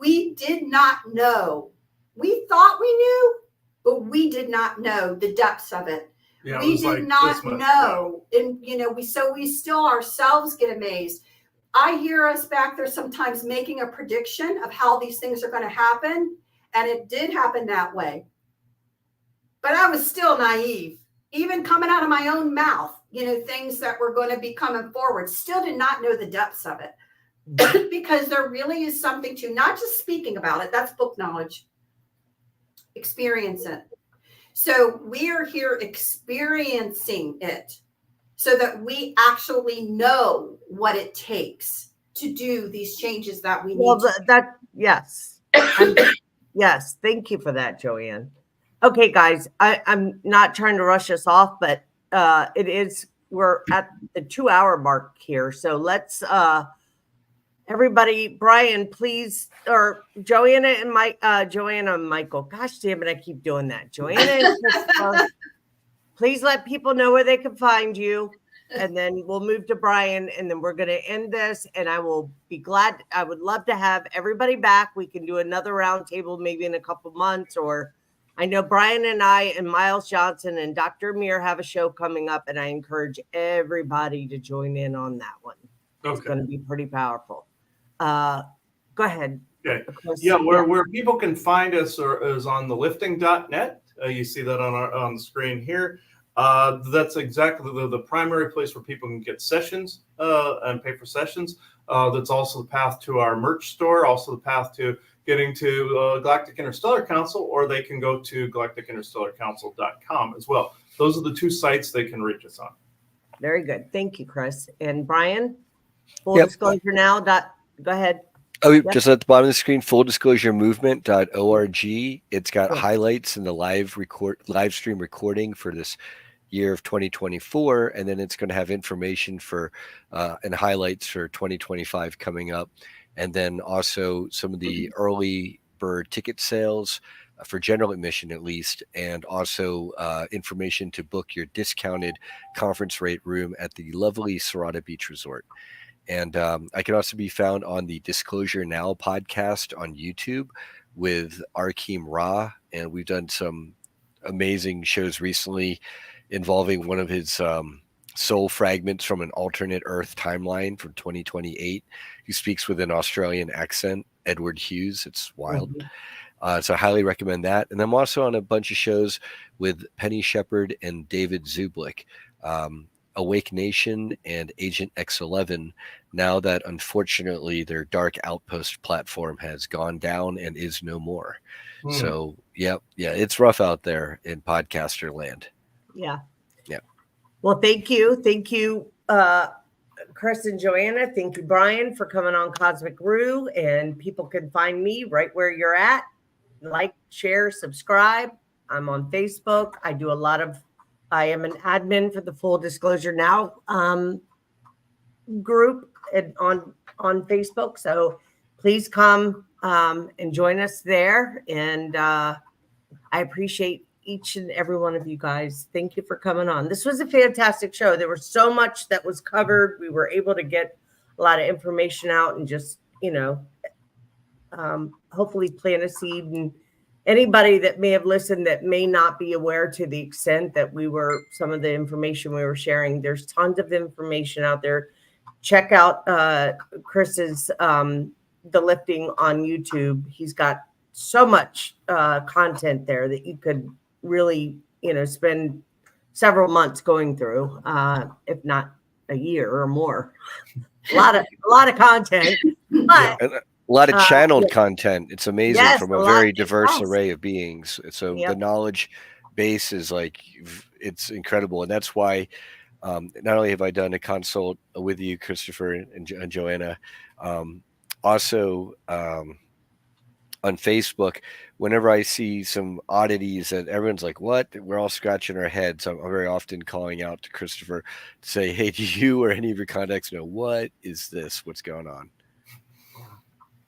we did not know. We thought we knew, but we did not know the depths of it. Yeah, we did not know. And, we still ourselves get amazed. I hear us back there sometimes making a prediction of how these things are going to happen. And it did happen that way. But I was still naive, even coming out of my own mouth, things that were going to be coming forward, still did not know the depths of it. Because there really is something to not just speaking about it. That's book knowledge. Experience it. So we are here experiencing it so that we actually know what it takes to do these changes that we need. Yes. Yes. Thank you for that, Joanne. Okay, guys, I'm not trying to rush us off, but we're at the 2-hour mark here. So let's, everybody, Brian, please, or Joanna and Michael. Gosh damn it, I keep doing that. Joanna and Krista, please let people know where they can find you. And then we'll move to Brian, and then we're going to end this. And I will be glad. I would love to have everybody back. We can do another roundtable maybe in a couple months, or I know Brian and I and Miles Johnson and Dr. Amir have a show coming up, and I encourage everybody to join in on that one. Okay. It's going to be pretty powerful. Go ahead. Okay. Yeah, where people can find us is on thelifting.net. You see that on the screen here. That's exactly the primary place where people can get sessions and pay for sessions. That's also the path to our merch store, also the path to getting to Galactic Interstellar Council, or they can go to galacticinterstellarcouncil.com as well. Those are the two sites they can reach us on. Very good. Thank you, Chris. And Brian, full disclosure now. Go ahead. Oh, Yep. just at the bottom of the screen, fulldisclosuremovement.org. It's got Cool. highlights in the live stream recording for this year of 2024, and then it's going to have information for and highlights for 2025 coming up, and then also some of the early bird ticket sales for general admission at least, and also information to book your discounted conference rate room at the lovely Serrata Beach Resort. And I can also be found on the Disclosure Now podcast on YouTube with Arkeem Ra. And we've done some amazing shows recently involving one of his soul fragments from an alternate Earth timeline from 2028, who speaks with an Australian accent, Edward Hughes. It's wild. So I highly recommend that. And I'm also on a bunch of shows with Penny Shepard and David Zublik. Awake Nation and Agent X11, now that unfortunately their Dark Outpost platform has gone down and is no more. So, yeah, it's rough out there in podcaster land. Yeah. Yeah. Well, thank you. Thank you, Chris and Joanna. Thank you, Brian, for coming on Cosmic Brew. And people can find me right where you're at. Like, share, subscribe. I'm on Facebook. I am an admin for the Full Disclosure Now group on Facebook. So please come and join us there. And I appreciate each and every one of you guys. Thank you for coming on. This was a fantastic show. There was so much that was covered. We were able to get a lot of information out and just, hopefully plant a seed. And anybody that may have listened that may not be aware to the extent that some of the information we were sharing, there's tons of information out there. Check out Chris's The Lifting on YouTube. He's got so much content there that you could really, spend several months going through, if not a year or more. A lot of content, but a lot of channeled content. It's amazing, yes, from a very diverse array of beings. So the knowledge base is it's incredible. And that's why not only have I done a consult with you, Christopher and Joanna, also on Facebook, whenever I see some oddities that everyone's like, what? We're all scratching our heads. So I'm very often calling out to Christopher to say, hey, do you or any of your contacts know what is this? What's going on?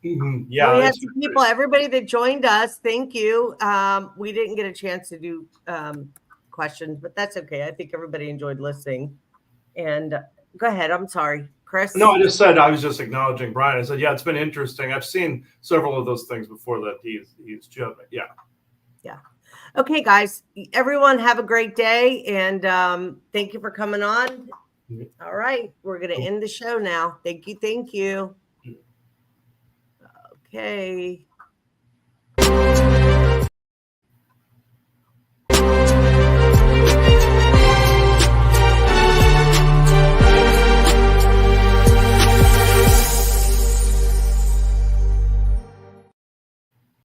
Yeah, we had some people, everybody that joined us, thank you. We didn't get a chance to do questions, but that's okay. I think everybody enjoyed listening. And go ahead. I'm sorry, Chris. No, I was just acknowledging Brian. I said, yeah, it's been interesting. I've seen several of those things before that he's jumping. Yeah. Okay, guys, everyone have a great day. And thank you for coming on. All right. We're going to end the show now. Thank you. Okay.